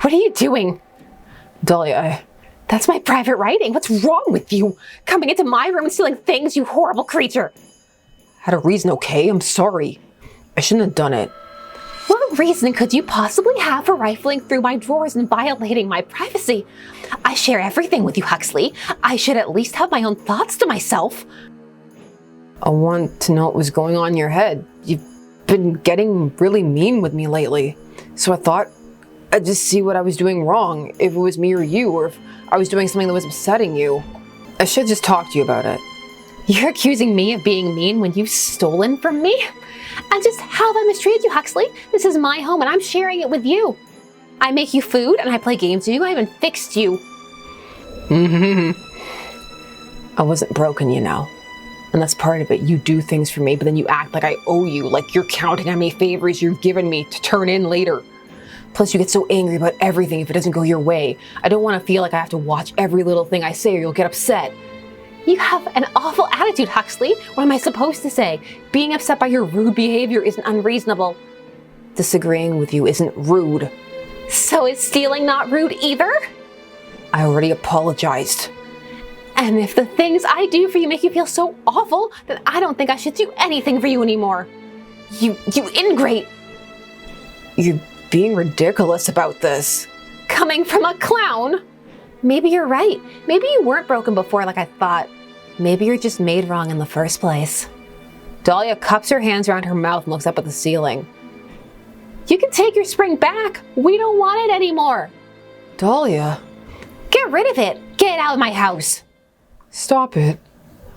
What are you doing? Dahlia, that's my private writing. What's wrong with you? Coming into my room and stealing things, you horrible creature. Had a reason, okay? I'm sorry. I shouldn't have done it. What reason could you possibly have for rifling through my drawers and violating my privacy? I share everything with you, Huxley. I should at least have my own thoughts to myself. I want to know what was going on in your head. You've been getting really mean with me lately. So I thought I'd just see what I was doing wrong, if it was me or you, or if I was doing something that was upsetting you. I should just talk to you about it. You're accusing me of being mean when you've stolen from me? And just how have I mistreated you, Huxley? This is my home and I'm sharing it with you. I make you food and I play games with you. I even fixed you. I wasn't broken, you know. And that's part of it. You do things for me, but then you act like I owe you, like you're counting on me favors you've given me to turn in later. Plus, you get so angry about everything if it doesn't go your way. I don't want to feel like I have to watch every little thing I say or you'll get upset. You have an awful attitude, Huxley. What am I supposed to say? Being upset by your rude behavior isn't unreasonable. Disagreeing with you isn't rude. So is stealing not rude either? I already apologized. And if the things I do for you make you feel so awful, then I don't think I should do anything for you anymore. You ingrate. You're being ridiculous about this. Coming from a clown? Maybe you're right. Maybe you weren't broken before like I thought. Maybe you're just made wrong in the first place. Dahlia cups her hands around her mouth and looks up at the ceiling. You can take your spring back. We don't want it anymore. Dahlia. Get rid of it. Get out of my house. Stop it.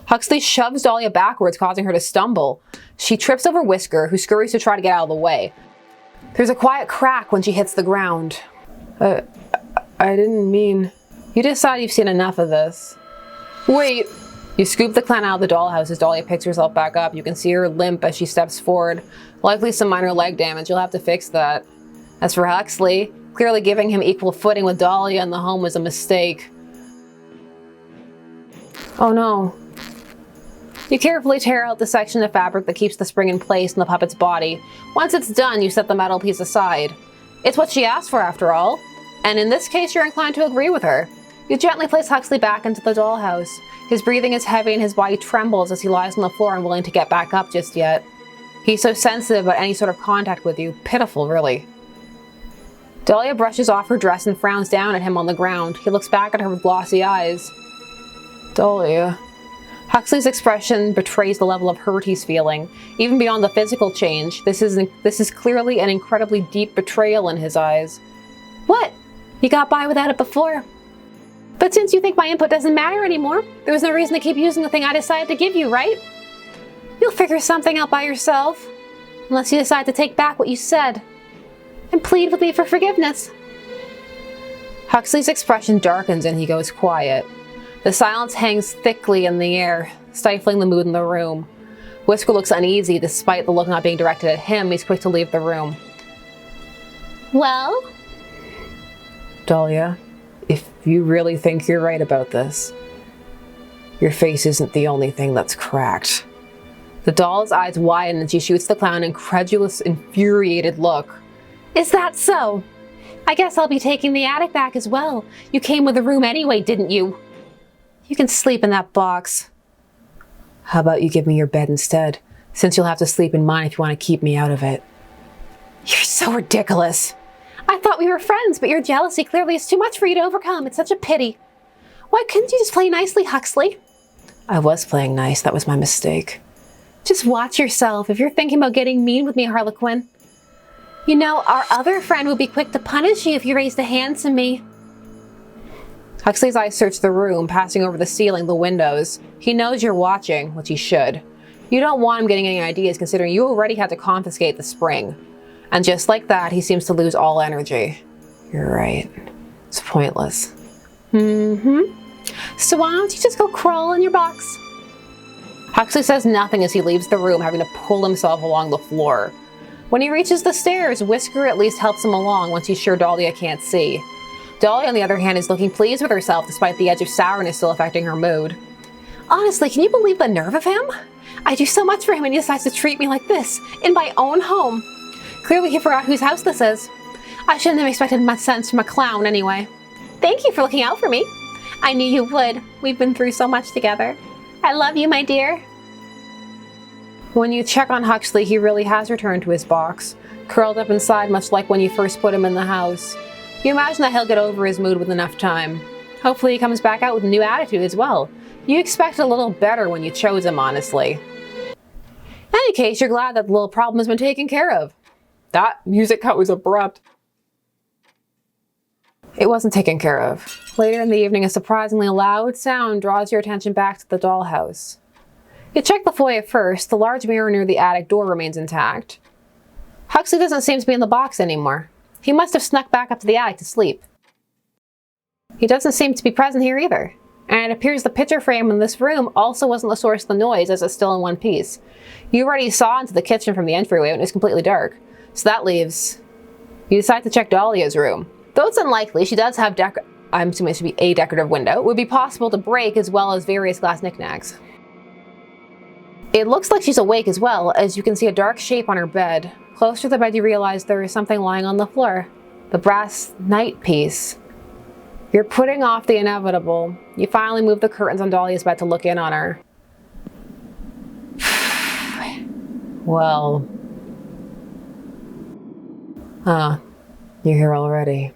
Huxley shoves Dahlia backwards, causing her to stumble. She trips over Whisker, who scurries to try to get out of the way. There's a quiet crack when she hits the ground. I didn't mean... You decide you've seen enough of this. Wait! You scoop the clown out of the dollhouse as Dahlia picks herself back up. You can see her limp as she steps forward. Likely some minor leg damage. You'll have to fix that. As for Huxley, clearly giving him equal footing with Dahlia in the home was a mistake. Oh no. You carefully tear out the section of fabric that keeps the spring in place in the puppet's body. Once it's done, you set the metal piece aside. It's what she asked for after all. And in this case, you're inclined to agree with her. You gently place Huxley back into the dollhouse. His breathing is heavy and his body trembles as he lies on the floor unwilling to get back up just yet. He's so sensitive about any sort of contact with you. Pitiful, really. Dahlia brushes off her dress and frowns down at him on the ground. He looks back at her with glossy eyes. Dahlia. Huxley's expression betrays the level of hurt he's feeling. Even beyond the physical change, this is clearly an incredibly deep betrayal in his eyes. What? You got by without it before. But since you think my input doesn't matter anymore, there was no reason to keep using the thing I decided to give you, right? You'll figure something out by yourself. Unless you decide to take back what you said. And plead with me for forgiveness. Huxley's expression darkens and he goes quiet. The silence hangs thickly in the air, stifling the mood in the room. Whisker looks uneasy. Despite the look not being directed at him, he's quick to leave the room. Well? Dahlia, if you really think you're right about this, your face isn't the only thing that's cracked. The doll's eyes widen and she shoots the clown an incredulous, infuriated look. Is that so? I guess I'll be taking the attic back as well. You came with the room anyway, didn't you? You can sleep in that box. How about you give me your bed instead? since you'll have to sleep in mine if you want to keep me out of it. You're so ridiculous. I thought we were friends, but your jealousy clearly is too much for you to overcome. It's such a pity. Why couldn't you just play nicely, Huxley? I was playing nice. That was my mistake. Just watch yourself if you're thinking about getting mean with me, Harlequin. You know, our other friend would be quick to punish you if you raised a hand to me. Huxley's eyes search the room, passing over the ceiling, the windows. He knows you're watching, which he should. You don't want him getting any ideas, considering you already had to confiscate the spring. And just like that, he seems to lose all energy. You're right. It's pointless. So why don't you just go crawl in your box? Huxley says nothing as he leaves the room, having to pull himself along the floor. When he reaches the stairs, Whisker at least helps him along once he's sure Dahlia can't see. Dahlia, on the other hand, is looking pleased with herself despite the edge of sourness still affecting her mood. Honestly, can you believe the nerve of him? I do so much for him and he decides to treat me like this, in my own home. Clearly he forgot whose house this is. I shouldn't have expected much sense from a clown anyway. Thank you for looking out for me. I knew you would. We've been through so much together. I love you, my dear. When you check on Huxley, he really has returned to his box, curled up inside much like when you first put him in the house. You imagine that he'll get over his mood with enough time. Hopefully he comes back out with a new attitude as well. You expected a little better when you chose him, honestly. In any case, you're glad that the little problem has been taken care of. That music cut was abrupt. It wasn't taken care of. Later in the evening, a surprisingly loud sound draws your attention back to the dollhouse. You check the foyer first. The large mirror near the attic door remains intact. Huxley doesn't seem to be in the box anymore. He must have snuck back up to the attic to sleep. He doesn't seem to be present here either. And it appears the picture frame in this room also wasn't the source of the noise, as it's still in one piece. You already saw into the kitchen from the entryway when it was completely dark. So that leaves... You decide to check Dahlia's room. Though it's unlikely, she does have I'm assuming it should be a decorative window. It would be possible to break, as well as various glass knickknacks. It looks like she's awake as well, as you can see a dark shape on her bed. Closer to the bed, you realize there is something lying on the floor. The brass night piece. You're putting off the inevitable. You finally move the curtains on Dahlia's bed to look in on her. Well... You're here already.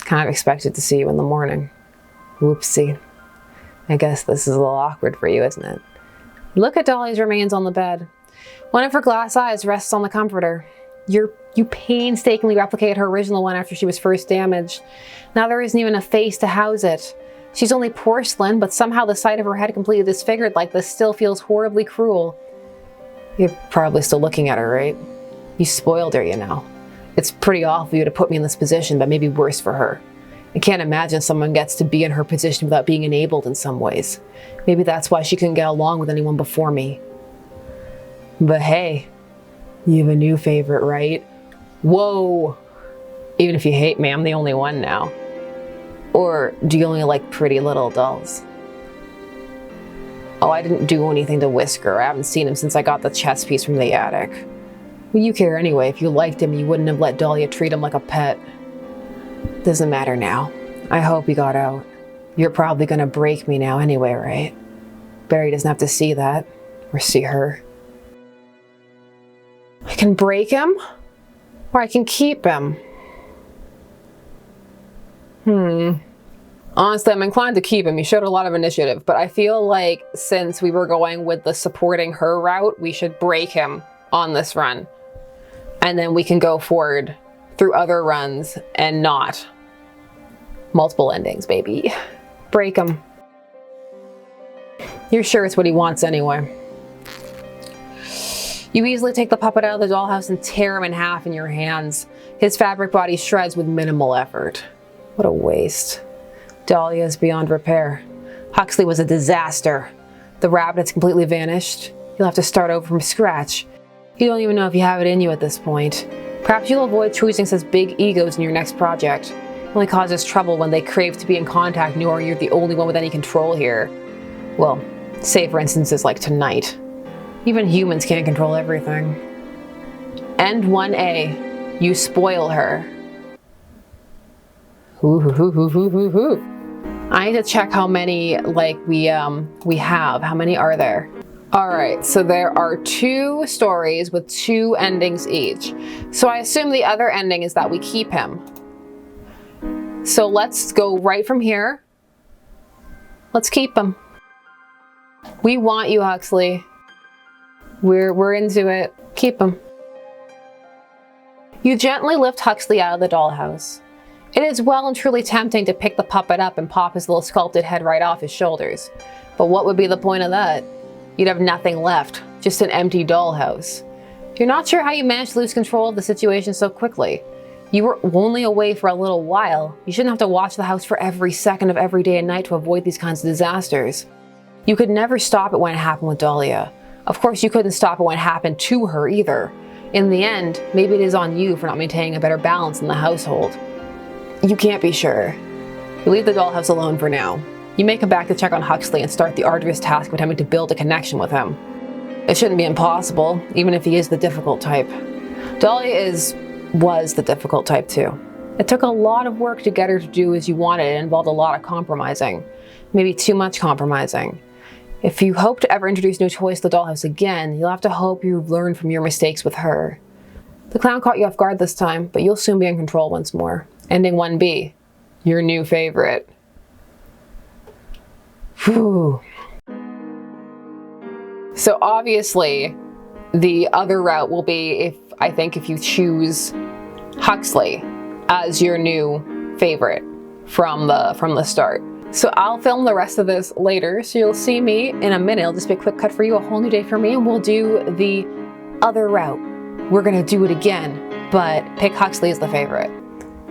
Kind of expected to see you in the morning. Whoopsie. I guess this is a little awkward for you, isn't it? Look at Dahlia's remains on the bed. One of her glass eyes rests on the comforter. You painstakingly replicate her original one after she was first damaged. Now there isn't even a face to house it. She's only porcelain, but somehow the sight of her head completely disfigured like this still feels horribly cruel. You're probably still looking at her, right? You spoiled her, you know. It's pretty awful of you to put me in this position, but maybe worse for her. I can't imagine someone gets to be in her position without being enabled in some ways. Maybe that's why she couldn't get along with anyone before me. But hey, you have a new favorite, right? Whoa! Even if you hate me, I'm the only one now. Or do you only like pretty little dolls? Oh, I didn't do anything to Whisker. I haven't seen him since I got the chess piece from the attic. Well, you care anyway. If you liked him, you wouldn't have let Dahlia treat him like a pet. Doesn't matter now. I hope he got out. You're probably gonna break me now anyway, right? Barry doesn't have to see that. Or see her. I can break him? Or I can keep him? Honestly, I'm inclined to keep him. He showed a lot of initiative. But I feel like since we were going with the supporting her route, we should break him on this run. And then we can go forward through other runs and not. Multiple endings, baby. Break him. You're sure it's what he wants anyway. You easily take the puppet out of the dollhouse and tear him in half in your hands. His fabric body shreds with minimal effort. What a waste. Dahlia is beyond repair. Huxley was a disaster. The rabbit has completely vanished. You'll have to start over from scratch. You don't even know if you have it in you at this point. Perhaps you'll avoid choosing such big egos in your next project. It only causes trouble when they crave to be in contact knowing you're the only one with any control here. Well, say for instances like tonight. Even humans can't control everything. End 1A. You spoil her. I need to check how many we have. How many are there? All right, so there are 2 stories with 2 endings each. So I assume the other ending is that we keep him. So let's go right from here. Let's keep him. We want you, Huxley. We're into it. Keep him. You gently lift Huxley out of the dollhouse. It is well and truly tempting to pick the puppet up and pop his little sculpted head right off his shoulders. But what would be the point of that? You'd have nothing left, just an empty dollhouse. You're not sure how you managed to lose control of the situation so quickly. You were only away for a little while. You shouldn't have to watch the house for every second of every day and night to avoid these kinds of disasters. You could never stop it when it happened with Dahlia. Of course, you couldn't stop it when it happened to her either. In the end, maybe it is on you for not maintaining a better balance in the household. You can't be sure. You leave the dollhouse alone for now. You may come back to check on Huxley and start the arduous task of attempting to build a connection with him. It shouldn't be impossible, even if he is the difficult type. Dahlia was the difficult type too. It took a lot of work to get her to do as you wanted. It involved a lot of compromising. Maybe too much compromising. If you hope to ever introduce new toys to the dollhouse again, you'll have to hope you've learned from your mistakes with her. The clown caught you off guard this time, but you'll soon be in control once more. Ending 1B, your new favorite. Whew. So obviously, the other route will be if you choose Huxley as your new favorite from the start. So I'll film the rest of this later, so you'll see me in a minute. It'll just be a quick cut for you, a whole new day for me, and we'll do the other route. We're gonna do it again, but pick Huxley as the favorite.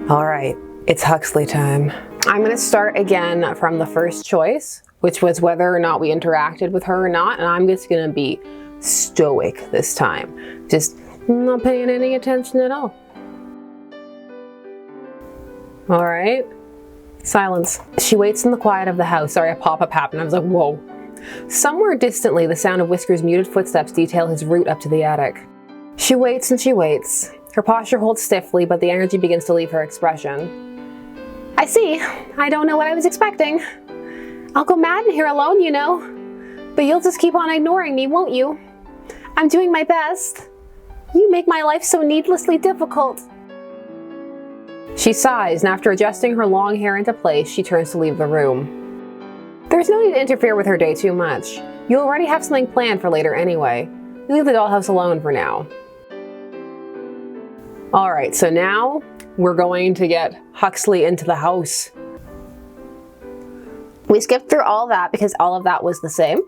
All right, it's Huxley time. I'm gonna start again from the first choice, which was whether or not we interacted with her or not, and I'm just gonna be stoic this time. Just not paying any attention at all. All right, silence. She waits in the quiet of the house. Sorry, a pop-up happened. I was like, whoa. Somewhere distantly, the sound of Whisker's muted footsteps detail his route up to the attic. She waits and she waits. Her posture holds stiffly, but the energy begins to leave her expression. I see. I don't know what I was expecting. I'll go mad in here alone, you know. But you'll just keep on ignoring me, won't you? I'm doing my best. You make my life so needlessly difficult. She sighs, and after adjusting her long hair into place, she turns to leave the room. There's no need to interfere with her day too much. You already have something planned for later anyway. You leave the dollhouse alone for now. All right, so now we're going to get Huxley into the house. We skipped through all that because all of that was the same.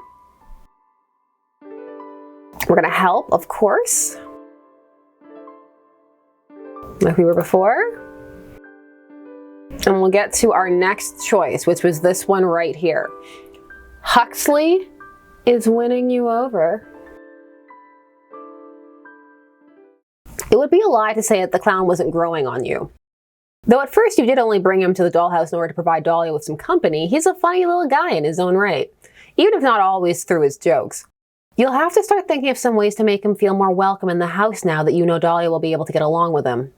We're gonna help, of course, like we were before. And we'll get to our next choice, which was this one right here. Huxley is winning you over. It would be a lie to say that the clown wasn't growing on you. Though at first you did only bring him to the dollhouse in order to provide Dahlia with some company, he's a funny little guy in his own right, even if not always through his jokes. You'll have to start thinking of some ways to make him feel more welcome in the house now that you know Dahlia will be able to get along with him.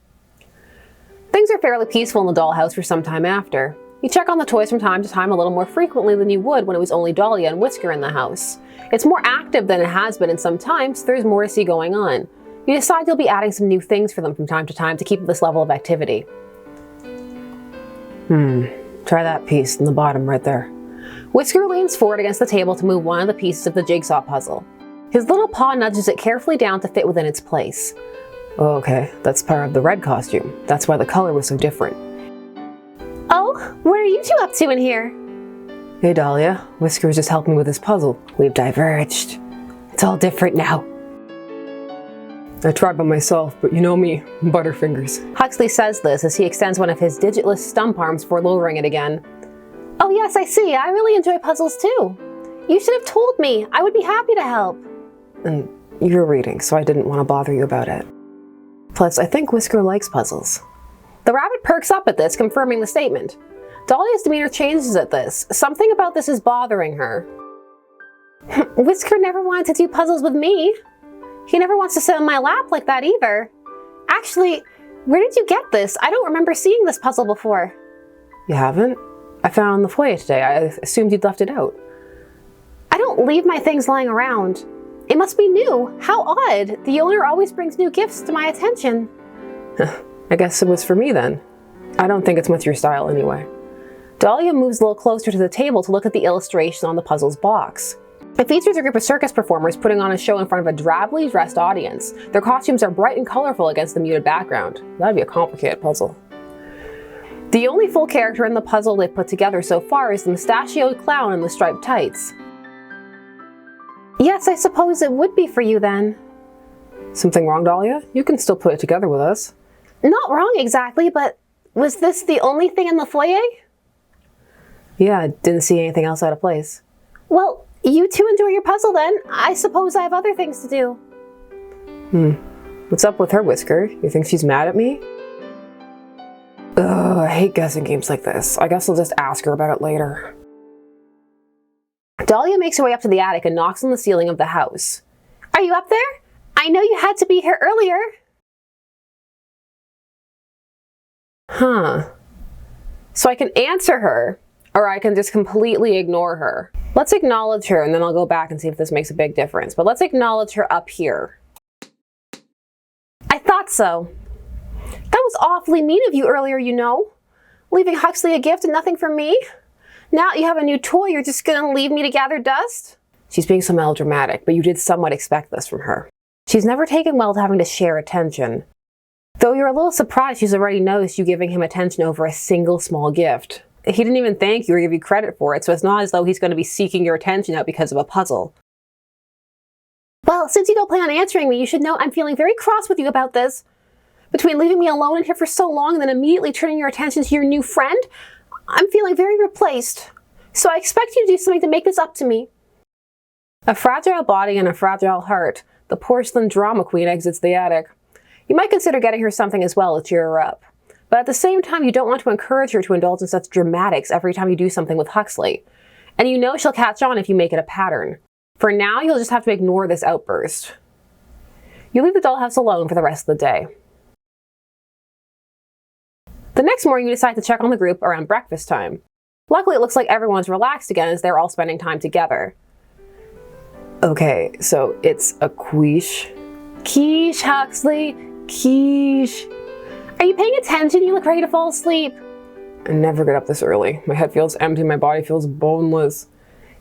Things are fairly peaceful in the dollhouse for some time after. You check on the toys from time to time a little more frequently than you would when it was only Dahlia and Whisker in the house. It's more active than it has been in some time, so there's more to see going on. You decide you'll be adding some new things for them from time to time to keep this level of activity. Try that piece in the bottom right there. Whisker leans forward against the table to move one of the pieces of the jigsaw puzzle. His little paw nudges it carefully down to fit within its place. Oh, okay, that's part of the red costume. That's why the color was so different. Oh, what are you two up to in here? Hey Dahlia, Whisker was just helping me with this puzzle. We've diverged. It's all different now. I tried by myself, but you know me, butterfingers. Huxley says this as he extends one of his digitless stump arms before lowering it again. Oh yes, I see. I really enjoy puzzles too. You should have told me. I would be happy to help. And you're reading, so I didn't want to bother you about it. Plus, I think Whisker likes puzzles. The rabbit perks up at this, confirming the statement. Dahlia's demeanor changes at this. Something about this is bothering her. Whisker never wanted to do puzzles with me. He never wants to sit on my lap like that either. Actually, where did you get this? I don't remember seeing this puzzle before. You haven't? I found it in the foyer today. I assumed you'd left it out. I don't don't leave my things lying around. It must be new. How odd. The owner always brings new gifts to my attention.
I guess it was for me then. I don't think it's much your style anyway.
Dahlia moves a little closer to the table to look at the illustration on the puzzle's box. It features a group of circus performers putting on a show in front of a drably dressed audience. Their costumes are bright and colorful against the muted background. That'd be a complicated puzzle. The only full character in the puzzle they've put together so far is the mustachioed clown in the striped tights. Yes, I suppose it would be for you then.
Something wrong, Dahlia? You can still put it together with us.
Not wrong exactly, but was this the only thing in the foyer?
Yeah, I didn't see anything else out of place.
Well, you two enjoy your puzzle then. I suppose I have other things to do.
What's up with her, Whisker? You think she's mad at me? Ugh, I hate guessing games like this. I guess I'll just ask her about it later.
Dahlia makes her way up to the attic and knocks on the ceiling of the house. Are you up there? I know you had to be here earlier.
Huh.
So I can answer her, or I can just completely ignore her. Let's acknowledge her, and then I'll go back and see if this makes a big difference. But let's acknowledge her up here. I thought so. That was awfully mean of you earlier, you know. Leaving Huxley a gift and nothing for me. Now that you have a new toy, you're just gonna leave me to gather dust?
She's being so melodramatic, but you did somewhat expect this from her.
She's never taken well to having to share attention. Though you're a little surprised she's already noticed you giving him attention over a single small gift. He didn't even thank you or give you credit for it, so it's not as though he's going to be seeking your attention out because of a puzzle. Well, since you don't plan on answering me, you should know I'm feeling very cross with you about this. Between leaving me alone in here for so long and then immediately turning your attention to your new friend, I'm feeling very replaced. So I expect you to do something to make this up to me. A fragile body and a fragile heart, the porcelain drama queen exits the attic. You might consider getting her something as well to cheer her up. But at the same time, you don't want to encourage her to indulge in such dramatics every time you do something with Huxley. And you know she'll catch on if you make it a pattern. For now, you'll just have to ignore this outburst. You leave the dollhouse alone for the rest of the day. The next morning, you decide to check on the group around breakfast time. Luckily, it looks like everyone's relaxed again as they're all spending time together.
Okay, so it's a quiche.
Quiche, Huxley. Quiche. Are you paying attention? You look ready to fall asleep.
I never get up this early. My head feels empty, my body feels boneless.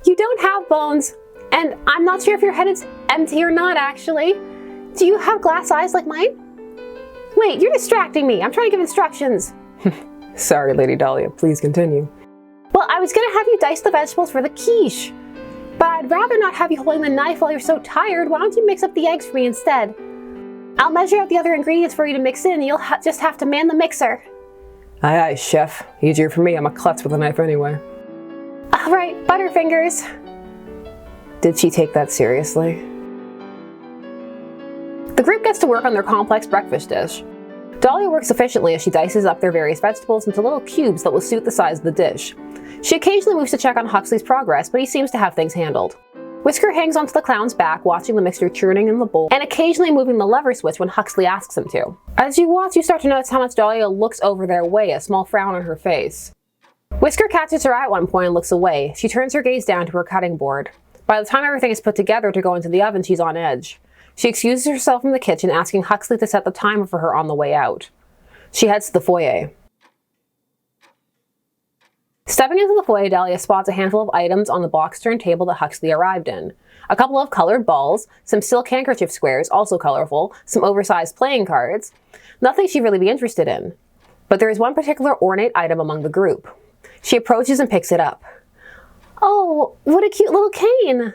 You don't have bones. And I'm not sure if your head is empty or not, actually. Do you have glass eyes like mine? Wait, you're distracting me. I'm trying to give instructions.
Sorry, Lady Dahlia. Please continue.
Well, I was going to have you dice the vegetables for the quiche. But I'd rather not have you holding the knife while you're so tired. Why don't you mix up the eggs for me instead? I'll measure out the other ingredients for you to mix in, and you'll just have to man the mixer.
Aye, aye, chef. Easier for me. I'm a klutz with a knife anyway.
All right, Butterfingers.
Did she take that seriously?
The group gets to work on their complex breakfast dish. Dahlia works efficiently as she dices up their various vegetables into little cubes that will suit the size of the dish. She occasionally moves to check on Huxley's progress, but he seems to have things handled. Whisker hangs onto the clown's back, watching the mixture churning in the bowl, and occasionally moving the lever switch when Huxley asks him to. As you watch, you start to notice how much Dahlia looks over their way, a small frown on her face. Whisker catches her eye at one point and looks away. She turns her gaze down to her cutting board. By the time everything is put together to go into the oven, she's on edge. She excuses herself from the kitchen, asking Huxley to set the timer for her on the way out. She heads to the foyer. Stepping into the foyer, Dahlia spots a handful of items on the box-turned table that Huxley arrived in. A couple of colored balls, some silk handkerchief squares, also colorful, some oversized playing cards. Nothing she'd really be interested in. But there is one particular ornate item among the group. She approaches and picks it up. Oh, what a cute little cane!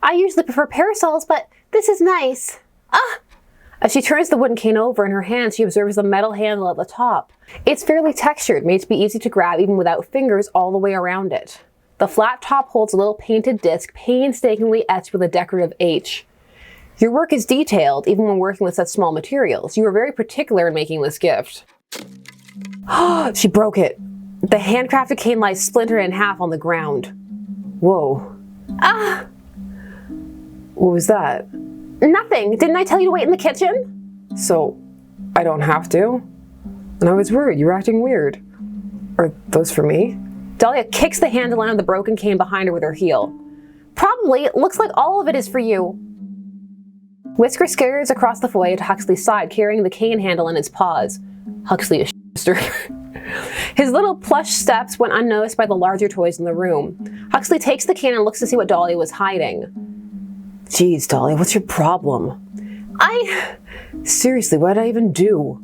I usually prefer parasols, but this is nice. Ah! As she turns the wooden cane over in her hand, she observes the metal handle at the top. It's fairly textured, made to be easy to grab even without fingers all the way around it. The flat top holds a little painted disc, painstakingly etched with a decorative H. Your work is detailed, even when working with such small materials. You were very particular in making this gift. She broke it. The handcrafted cane lies splintered in half on the ground. Whoa. Ah!
What was that?
Nothing. Didn't I tell you to wait in the kitchen?
So, I don't have to? And I was worried. You were acting weird. Are those for me?
Dahlia kicks the handle out of the broken cane behind her with her heel. Probably. It looks like all of it is for you. Whisker scurries across the foyer to Huxley's side, carrying the cane handle in his paws. Huxley is her. His little plush steps went unnoticed by the larger toys in the room. Huxley takes the cane and looks to see what Dahlia was hiding.
Geez, Dahlia, what's your problem? Seriously, what did I even do?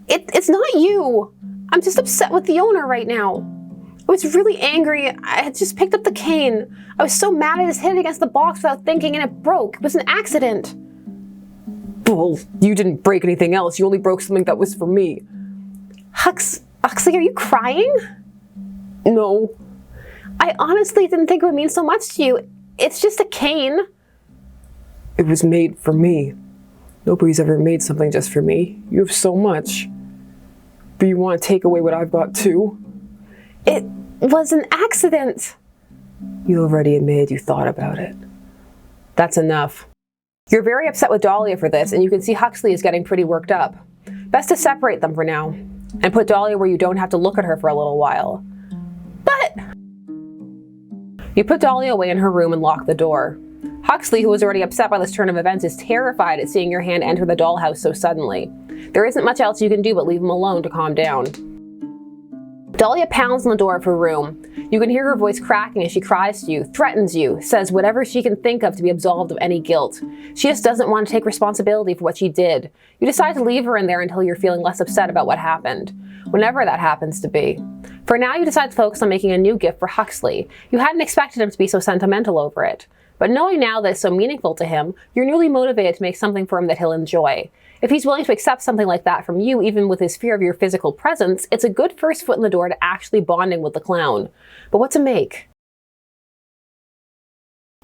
It's not you. I'm just upset with the owner right now. I was really angry. I had just picked up the cane. I was so mad I just hit it against the box without thinking and it broke. It was an accident.
Well, you didn't break anything else. You only broke something that was for me.
Huxley, are you crying?
No.
I honestly didn't think it would mean so much to you. It's just a cane.
It was made for me. Nobody's ever made something just for me. You have so much. But you want to take away what I've got too?
It was an accident.
You already admitted you thought about it.
That's enough. You're very upset with Dahlia for this, and you can see Huxley is getting pretty worked up. Best to separate them for now, and put Dahlia where you don't have to look at her for a little while. But you put Dahlia away in her room and lock the door. Huxley, who was already upset by this turn of events, is terrified at seeing your hand enter the dollhouse so suddenly. There isn't much else you can do but leave him alone to calm down. Dahlia pounds on the door of her room. You can hear her voice cracking as she cries to you, threatens you, says whatever she can think of to be absolved of any guilt. She just doesn't want to take responsibility for what she did. You decide to leave her in there until you're feeling less upset about what happened, whenever that happens to be. For now, you decide to focus on making a new gift for Huxley. You hadn't expected him to be so sentimental over it. But knowing now that it's so meaningful to him, you're newly motivated to make something for him that he'll enjoy. If he's willing to accept something like that from you, even with his fear of your physical presence, it's a good first foot in the door to actually bonding with the clown. But what to make?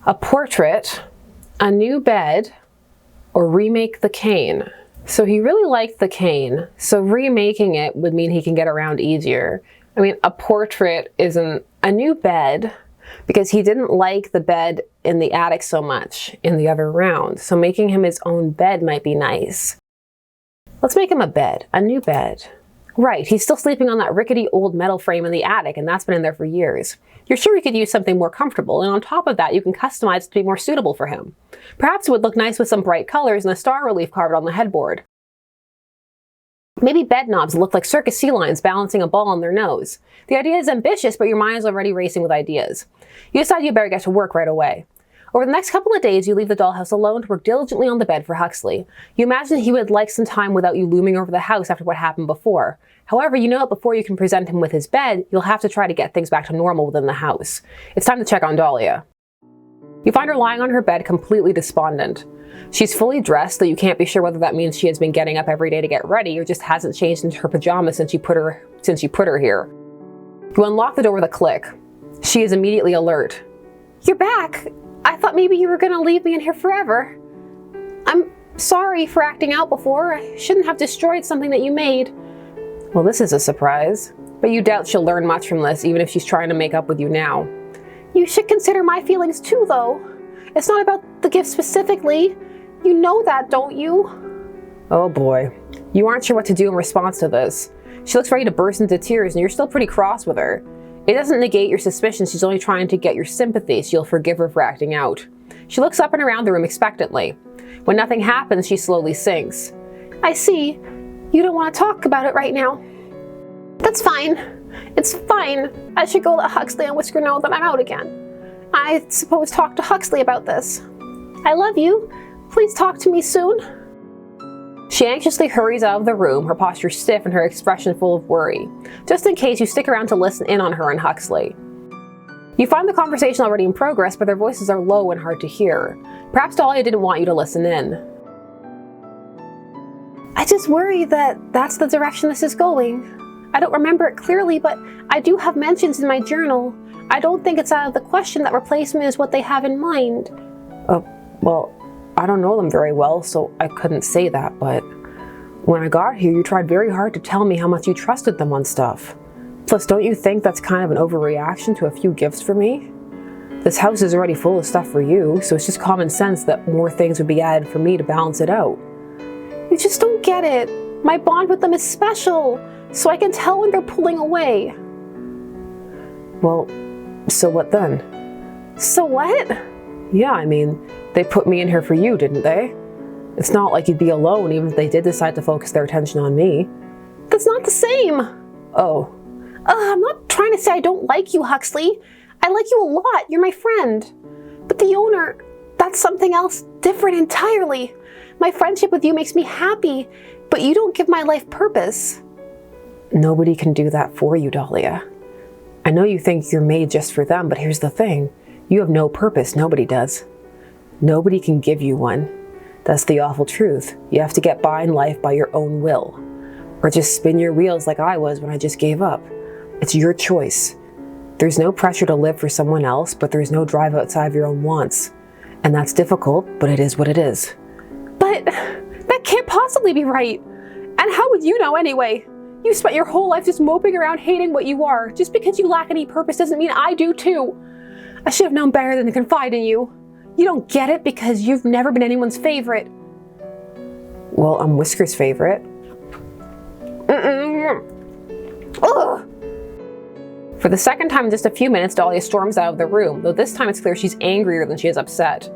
A portrait, a new bed, or remake the cane? So he really liked the cane, so remaking it would mean he can get around easier. I mean, a portrait isn't a new bed, because he didn't like the bed in the attic so much in the other round. So making him his own bed might be nice. Let's make him a bed, a new bed. Right, he's still sleeping on that rickety old metal frame in the attic, and that's been in there for years. You're sure we could use something more comfortable, and on top of that, you can customize it to be more suitable for him. Perhaps it would look nice with some bright colors and a star relief carved on the headboard. Maybe bed knobs look like circus sea lions balancing a ball on their nose. The idea is ambitious, but your mind is already racing with ideas. You decide you better get to work right away. Over the next couple of days, you leave the dollhouse alone to work diligently on the bed for Huxley. You imagine he would like some time without you looming over the house after what happened before. However, you know that before you can present him with his bed, you'll have to try to get things back to normal within the house. It's time to check on Dahlia. You find her lying on her bed, completely despondent. She's fully dressed, though you can't be sure whether that means she has been getting up every day to get ready or just hasn't changed into her pajamas since you put her here. You unlock the door with a click. She is immediately alert. You're back! I thought maybe you were gonna leave me in here forever. I'm sorry for acting out before. I shouldn't have destroyed something that you made.
Well, this is a surprise. But you doubt she'll learn much from this, even if she's trying to make up with you now.
You should consider my feelings too, though. It's not about the gift specifically. You know that, don't you?
Oh boy. You aren't sure what to do in response to this. She looks ready to burst into tears, and you're still pretty cross with her. It doesn't negate your suspicions. She's only trying to get your sympathy, so you'll forgive her for acting out. She looks up and around the room expectantly. When nothing happens, she slowly sinks.
I see. You don't want to talk about it right now. That's fine. It's fine. I should go let Huxley and Whisker know that I'm out again. I suppose talk to Huxley about this. I love you. Please talk to me soon.
She anxiously hurries out of the room, her posture stiff and her expression full of worry, just in case you stick around to listen in on her and Huxley. You find the conversation already in progress, but their voices are low and hard to hear. Perhaps Dahlia didn't want you to listen in.
I just worry that that's the direction this is going. I don't remember it clearly, but I do have mentions in my journal. I don't think it's out of the question that replacement is what they have in mind.
Well, I don't know them very well, so I couldn't say that, but when I got here, you tried very hard to tell me how much you trusted them on stuff. Plus, don't you think that's kind of an overreaction to a few gifts for me? This house is already full of stuff for you, so it's just common sense that more things would be added for me to balance it out.
You just don't get it. My bond with them is special, so I can tell when they're pulling away.
Well, so what then?
So what?
Yeah, I mean, they put me in here for you, didn't they? It's not like you'd be alone even if they did decide to focus their attention on me.
That's not the same.
Oh.
I'm not trying to say I don't like you, Huxley. I like you a lot. You're my friend. But the owner, that's something else different entirely. My friendship with you makes me happy, but you don't give my life purpose.
Nobody can do that for you, Dahlia. I know you think you're made just for them, but here's the thing. You have no purpose. Nobody does. Nobody can give you one. That's the awful truth. You have to get by in life by your own will. Or just spin your wheels like I was when I just gave up. It's your choice. There's no pressure to live for someone else, but there's no drive outside of your own wants. And that's difficult, but it is what it is.
But that can't possibly be right. And how would you know anyway? You spent your whole life just moping around hating what you are. Just because you lack any purpose doesn't mean I do too. I should have known better than to confide in you. You don't get it because you've never been anyone's favorite.
Well, I'm Whisker's favorite.
Ugh. For the second time in just a few minutes, Dahlia storms out of the room, though this time it's clear she's angrier than she is upset.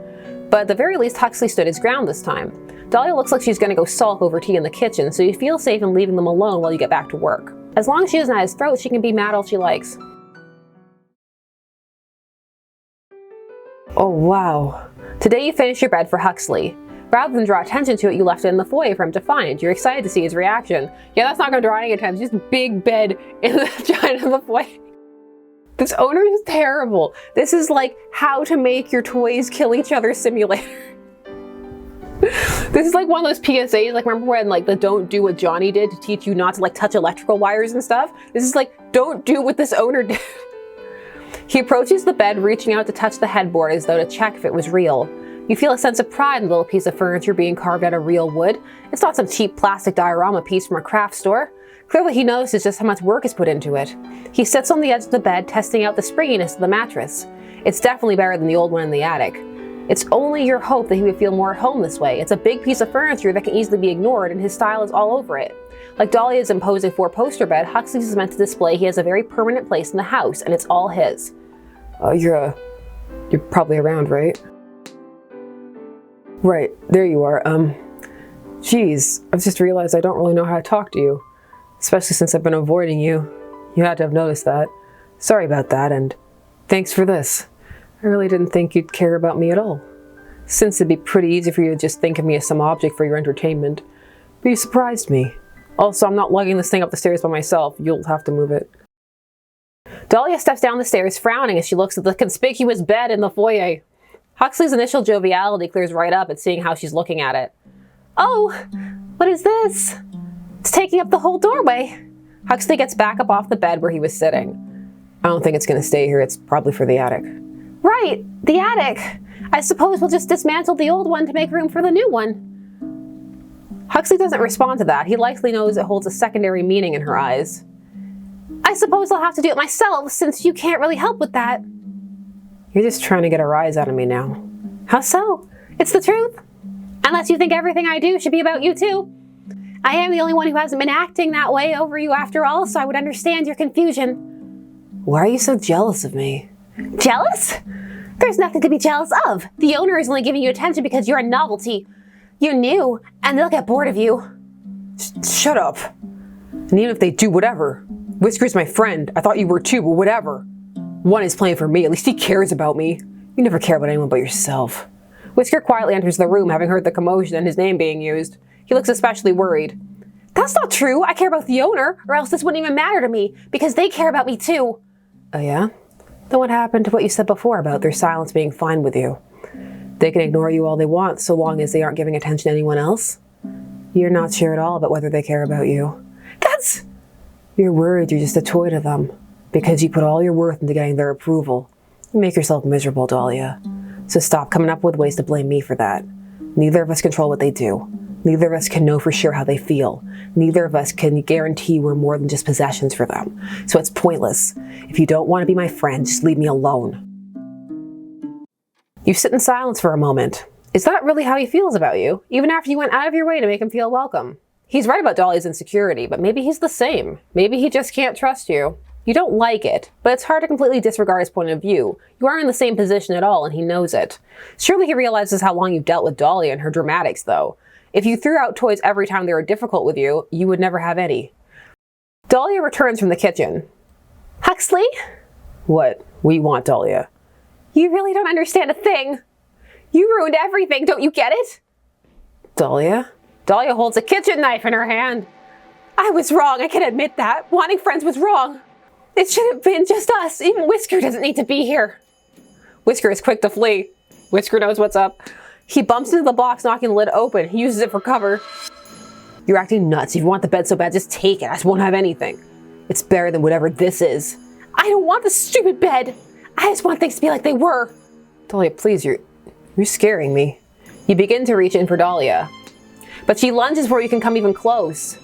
But at the very least, Huxley stood his ground this time. Dahlia looks like she's going to go sulk over tea in the kitchen, so you feel safe in leaving them alone while you get back to work. As long as she isn't at his throat, she can be mad all she likes.
Oh, wow.
Today you finished your bed for Huxley. Rather than draw attention to it, you left it in the foyer for him to find. You're excited to see his reaction. Yeah, that's not going to draw any attention. Just big bed in the giant of the foyer. This owner is terrible. This is like how to make your toys kill each other simulator. This is like one of those PSAs, like remember when like the don't do what Johnny did to teach you not to like touch electrical wires and stuff? This is like, don't do what this owner did. He approaches the bed, reaching out to touch the headboard as though to check if it was real. You feel a sense of pride in the little piece of furniture being carved out of real wood. It's not some cheap plastic diorama piece from a craft store. Clearly he notices just how much work is put into it. He sits on the edge of the bed, testing out the springiness of the mattress. It's definitely better than the old one in the attic. It's only your hope that he would feel more at home this way. It's a big piece of furniture that can easily be ignored, and his style is all over it. Like Dahlia's imposing four-poster bed, Huxley's is meant to display he has a very permanent place in the house, and it's all his.
You're probably around, right? Right, there you are. Geez, I've just realized I don't really know how to talk to you. Especially since I've been avoiding you. You had to have noticed that. Sorry about that, and thanks for this. I really didn't think you'd care about me at all. Since it'd be pretty easy for you to just think of me as some object for your entertainment. But you surprised me. Also, I'm not lugging this thing up the stairs by myself. You'll have to move it.
Dahlia steps down the stairs, frowning as she looks at the conspicuous bed in the foyer. Huxley's initial joviality clears right up at seeing how she's looking at it. Oh, what is this? It's taking up the whole doorway. Huxley gets back up off the bed where he was sitting.
I don't think it's going to stay here. It's probably for the attic.
Right, the attic. I suppose we'll just dismantle the old one to make room for the new one. Huxley doesn't respond to that. He likely knows it holds a secondary meaning in her eyes. I suppose I'll have to do it myself, since you can't really help with that.
You're just trying to get a rise out of me now.
How so? It's the truth. Unless you think everything I do should be about you too. I am the only one who hasn't been acting that way over you after all, so I would understand your confusion.
Why are you so jealous of me?
Jealous? There's nothing to be jealous of. The owner is only giving you attention because you're a novelty. You're new, and they'll get bored of you.
Shut up. And even if they do whatever. Whisker's my friend. I thought you were too, but whatever. One is playing for me. At least he cares about me. You never care about anyone but yourself.
Whisker quietly enters the room, having heard the commotion and his name being used. He looks especially worried. That's not true. I care about the owner, or else this wouldn't even matter to me, because they care about me too.
Oh yeah? Then what happened to what you said before about their silence being fine with you? They can ignore you all they want, so long as they aren't giving attention to anyone else? You're not sure at all about whether they care about you.
That's...
You're worried you're just a toy to them, because you put all your worth into getting their approval. You make yourself miserable, Dahlia. So stop coming up with ways to blame me for that. Neither of us control what they do. Neither of us can know for sure how they feel. Neither of us can guarantee we're more than just possessions for them. So it's pointless. If you don't want to be my friend, just leave me alone. You sit in silence for a moment. Is that really how he feels about you? Even after you went out of your way to make him feel welcome? He's right about Dahlia's insecurity, but maybe he's the same. Maybe he just can't trust you.
You don't like it, but it's hard to completely disregard his point of view. You aren't in the same position at all, and he knows it. Surely he realizes how long you've dealt with Dahlia and her dramatics, though. If you threw out toys every time they were difficult with you, you would never have any. Dahlia returns from the kitchen. Huxley? What? We want Dahlia. You really don't understand a thing. You ruined everything, don't you get it?
Dahlia?
Dahlia holds a kitchen knife in her hand. I was wrong, I can admit that. Wanting friends was wrong. It should have been just us. Even Whisker doesn't need to be here. Whisker is quick to flee. Whisker knows what's up. He bumps into the box, knocking the lid open. He uses it for cover. You're acting nuts. If you want the bed so bad, just take it. I just won't have anything. It's better than whatever this is. I don't want the stupid bed. I just want things to be like they were.
Dahlia, please, you're scaring me.
You begin to reach in for Dahlia, but she lunges before you can come even close.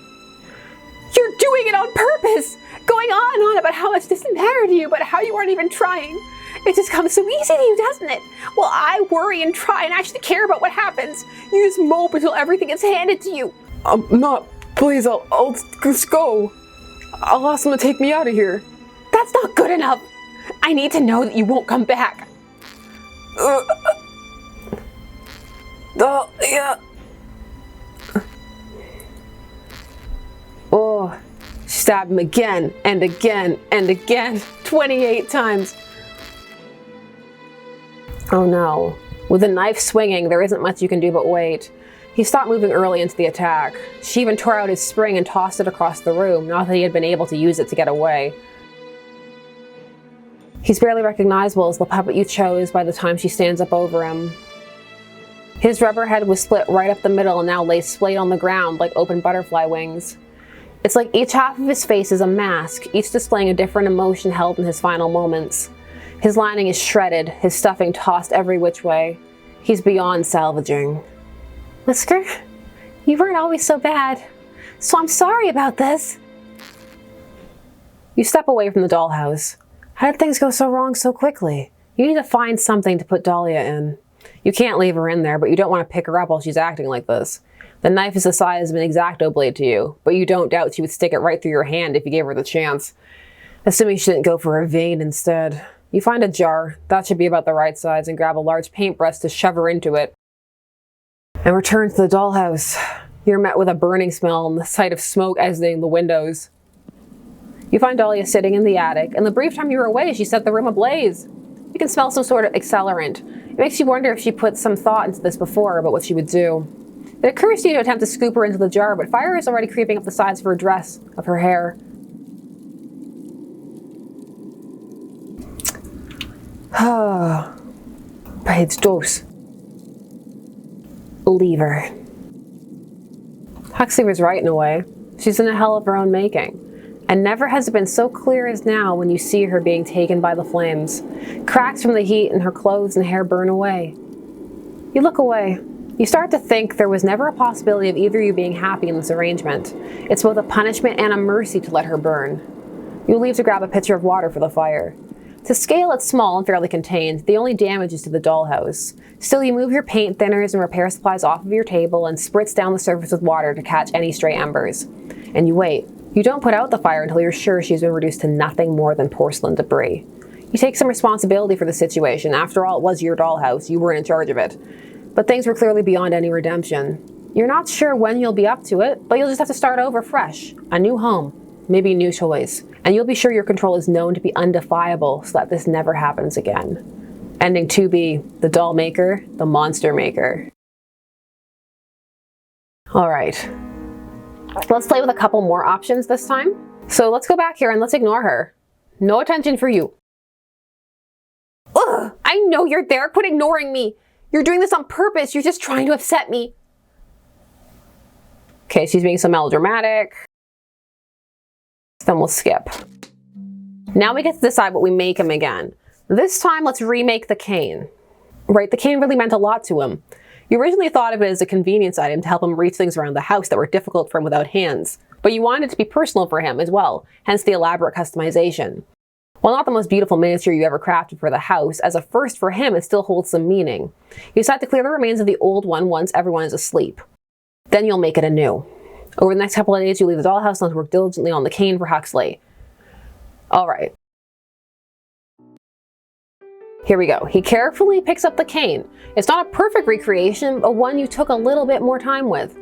You're doing it on purpose! Going on and on about how much this didn't matter to you, but how you weren't even trying. It just comes so easy to you, doesn't it? Well, I worry and try and actually care about what happens. You just mope until everything gets handed to you.
Not. Please, I'll just go. I'll ask them to take me out of here.
That's not good enough. I need to know that you won't come back.
Dahlia.
Oh, she stabbed him again and again and again, 28 times. Oh no. With the knife swinging, there isn't much you can do but wait. He stopped moving early into the attack. She even tore out his spring and tossed it across the room, not that he had been able to use it to get away. He's barely recognizable as the puppet you chose by the time she stands up over him. His rubber head was split right up the middle and now lay splayed on the ground like open butterfly wings. It's like each half of his face is a mask, each displaying a different emotion held in his final moments. His lining is shredded, his stuffing tossed every which way. He's beyond salvaging. Whisker, you weren't always so bad, so I'm sorry about this. You step away from the dollhouse. How did things go so wrong so quickly? You need to find something to put Dahlia in. You can't leave her in there, but you don't want to pick her up while she's acting like this. The knife is the size of an X-Acto blade to you, but you don't doubt she would stick it right through your hand if you gave her the chance. Assuming she didn't go for a vein instead. You find a jar, that should be about the right size, and grab a large paintbrush to shove her into it. And return to the dollhouse. You're met with a burning smell and the sight of smoke exiting the windows. You find Dahlia sitting in the attic, and the brief time you were away, she set the room ablaze. You can smell some sort of accelerant. It makes you wonder if she put some thought into this before about what she would do. It occurs to you to attempt to scoop her into the jar, but fire is already creeping up the sides of her dress, of her hair. Beidz dos. Leave her. Huxley was right in a way. She's in a hell of her own making. And never has it been so clear as now when you see her being taken by the flames. Cracks from the heat and her clothes and hair burn away. You look away. You start to think there was never a possibility of either of you being happy in this arrangement. It's both a punishment and a mercy to let her burn. You leave to grab a pitcher of water for the fire. To scale, it's small and fairly contained. The only damage is to the dollhouse. Still, you move your paint thinners and repair supplies off of your table and spritz down the surface with water to catch any stray embers. And you wait. You don't put out the fire until you're sure she's been reduced to nothing more than porcelain debris. You take some responsibility for the situation. After all, it was your dollhouse. You weren't in charge of it. But things were clearly beyond any redemption. You're not sure when you'll be up to it, but you'll just have to start over fresh. A new home, maybe new toys. And you'll be sure your control is known to be undefiable so that this never happens again. Ending 2B, the doll maker, the monster maker. All right. Let's play with a couple more options this time. So let's go back here and let's ignore her. No attention for you. Ugh, I know you're there. Quit ignoring me. You're doing this on purpose. You're just trying to upset me. Okay, she's being so melodramatic. Then we'll skip. Now we get to decide what we make him again. This time, let's remake the cane. Right, the cane really meant a lot to him. You originally thought of it as a convenience item to help him reach things around the house that were difficult for him without hands. But you wanted it to be personal for him as well, hence the elaborate customization. While not the most beautiful miniature you ever crafted for the house, as a first for him, it still holds some meaning. You decide to clear the remains of the old one once everyone is asleep. Then you'll make it anew. Over the next couple of days, you leave the dollhouse and work diligently on the cane for Huxley.
All right. Here we go. He carefully picks up the cane. It's not a perfect recreation, but one you took a little bit more time with.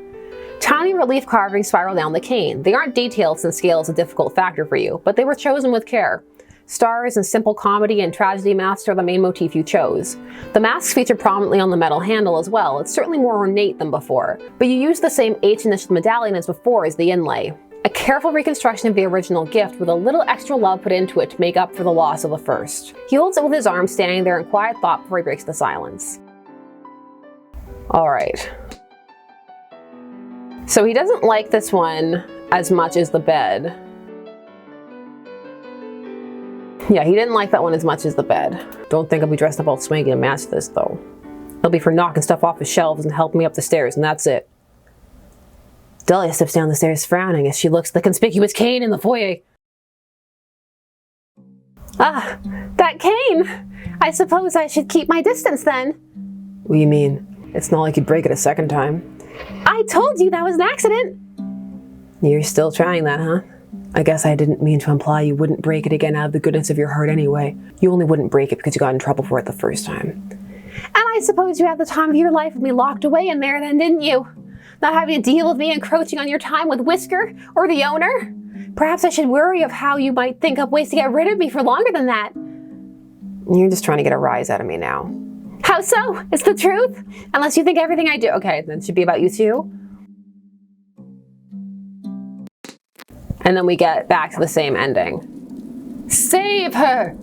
Tiny relief carvings spiral down the cane. They aren't detailed since scale is a difficult factor for you, but they were chosen with care. Stars and simple comedy and tragedy masks are the main motif you chose. The masks feature prominently on the metal handle as well. It's certainly more ornate than before, but you used the same H-initial medallion as before as the inlay. A careful reconstruction of the original gift with a little extra love put into it to make up for the loss of the first. He holds it with his arm, standing there in quiet thought before he breaks the silence. All right. So he doesn't like this one as much as the bed. Yeah, he didn't like that one as much as the bed. Don't think I'll be dressed up all swanky to match this, though. It'll be for knocking stuff off the shelves and helping me up the stairs, and that's it. Dahlia steps down the stairs frowning as she looks at the conspicuous cane in the foyer.
Ah, that cane! I suppose I should keep my distance then.
What do you mean? It's not like you'd break it a second time.
I told you that was an accident!
You're still trying that, huh? I guess I didn't mean to imply you wouldn't break it again out of the goodness of your heart anyway. You only wouldn't break it because you got in trouble for it the first time.
And I suppose you had the time of your life with me locked away in there then, didn't you? Not having to deal with me encroaching on your time with Whisker or the owner? Perhaps I should worry of how you might think up ways to get rid of me for longer than that.
You're just trying to get a rise out of me now.
How so? It's the truth? Unless you think everything I do... Okay, then it should be about you too.
And then we get back to the same ending.
Save her!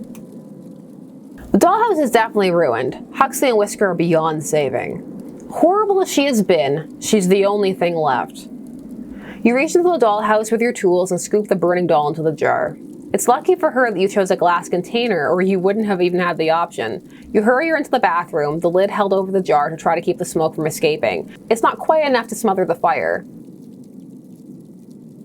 The dollhouse is definitely ruined. Huxley and Whisker are beyond saving. Horrible as she has been, she's the only thing left. You reach into the dollhouse with your tools and scoop the burning doll into the jar. It's lucky for her that you chose a glass container, or you wouldn't have even had the option. You hurry her into the bathroom, the lid held over the jar to try to keep the smoke from escaping. It's not quite enough to smother the fire.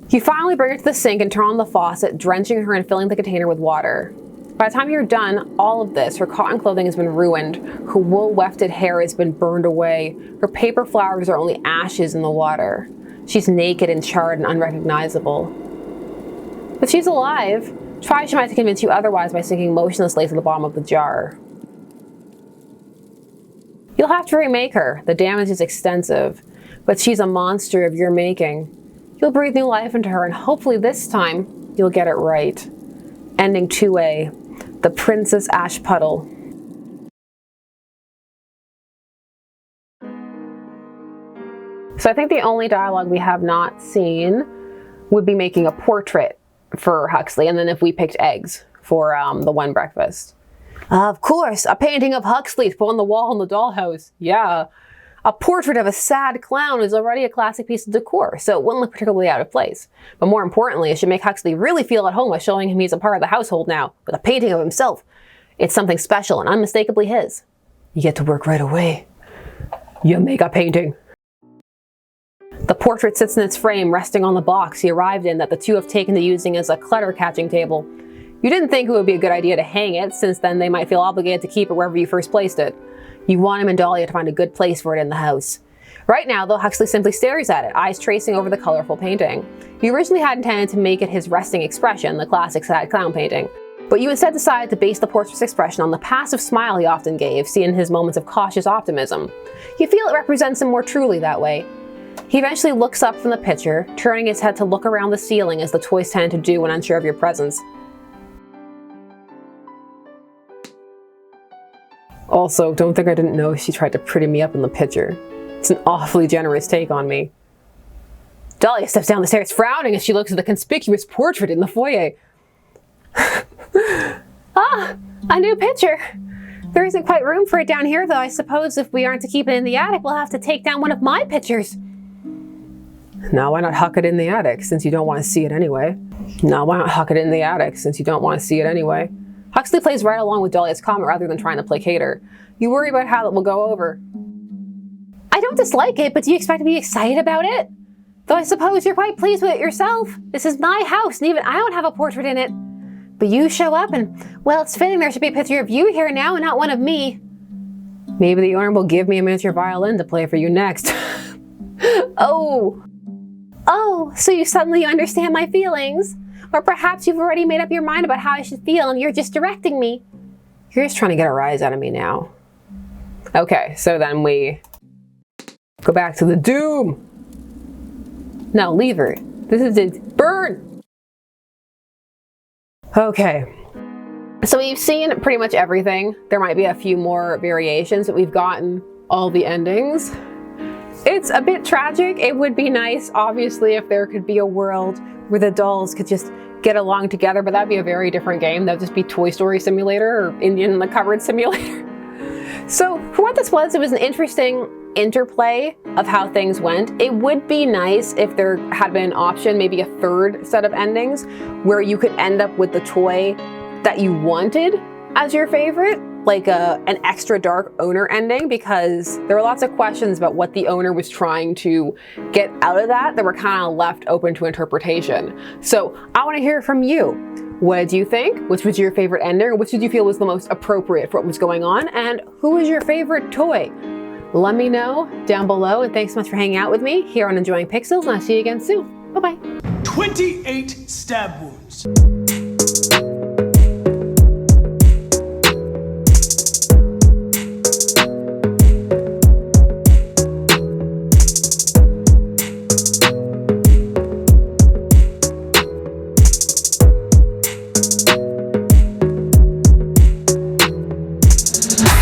You finally bring her to the sink and turn on the faucet, drenching her and filling the container with water. By the time you're done all of this, her cotton clothing has been ruined, her wool-wefted hair has been burned away, her paper flowers are only ashes in the water. She's naked and charred and unrecognizable. But she's alive. Try as she might to convince you otherwise by sinking motionlessly to the bottom of the jar. You'll have to remake her. The damage is extensive, but she's a monster of your making. You'll breathe new life into her, and hopefully this time, you'll get it right. Ending 2A. The Princess Ash Puddle. So I think the only dialogue we have not seen would be making a portrait for Huxley, and then if we picked eggs for the one breakfast. Of course, a painting of Huxley to put on the wall in the dollhouse. Yeah. A portrait of a sad clown is already a classic piece of decor, so it wouldn't look particularly out of place. But more importantly, it should make Huxley really feel at home by showing him he's a part of the household now, with a painting of himself. It's something special and unmistakably his. You get to work right away. You make a painting. The portrait sits in its frame, resting on the box he arrived in that the two have taken to using as a clutter-catching table. You didn't think it would be a good idea to hang it, since then they might feel obligated to keep it wherever you first placed it. You want him and Dahlia to find a good place for it in the house. Right now, though, Huxley simply stares at it, eyes tracing over the colorful painting. You originally had intended to make it his resting expression, the classic sad clown painting. But you instead decided to base the portrait's expression on the passive smile he often gave, seen in his moments of cautious optimism. You feel it represents him more truly that way. He eventually looks up from the picture, turning his head to look around the ceiling as the toys tend to do when unsure of your presence. Also, don't think I didn't know she tried to pretty me up in the picture. It's an awfully generous take on me. Dahlia steps down the stairs frowning as she looks at the conspicuous portrait in the foyer.
Ah, a new picture. There isn't quite room for it down here, though. I suppose if we aren't to keep it in the attic, we'll have to take down one of my pictures.
Now why not huck it in the attic, since you don't want to see it anyway? Huxley plays right along with Dahlia's comment rather than trying to placate her. You worry about how it will go over.
I don't dislike it, but do you expect to be excited about it? Though I suppose you're quite pleased with it yourself. This is my house, and even I don't have a portrait in it. But you show up and, well, it's fitting there should be a picture of you here now and not one of me.
Maybe the owner will give me a miniature violin to play for you next.
Oh, so you suddenly understand my feelings? Or perhaps you've already made up your mind about how I should feel and you're just directing me.
You're just trying to get a rise out of me now.
Okay, so then we
go back to the doom.
No, leave her. This is a burn.
Okay.
So we've seen pretty much everything. There might be a few more variations, but we've gotten all the endings. It's a bit tragic. It would be nice, obviously, if there could be a world where the dolls could just get along together, but that'd be a very different game. That'd just be Toy Story Simulator or Indian in the Cupboard Simulator. So for what this was, it was an interesting interplay of how things went. It would be nice if there had been an option, maybe a third set of endings, where you could end up with the toy that you wanted as your favorite, like an extra dark owner ending, because there were lots of questions about what the owner was trying to get out of that were kind of left open to interpretation. So I want to hear from you. What did you think? Which was your favorite ending? Or which did you feel was the most appropriate for what was going on? And who was your favorite toy? Let me know down below, and thanks so much for hanging out with me here on Enjoying Pixels, and I'll see you again soon. Bye-bye.
28 stab wounds.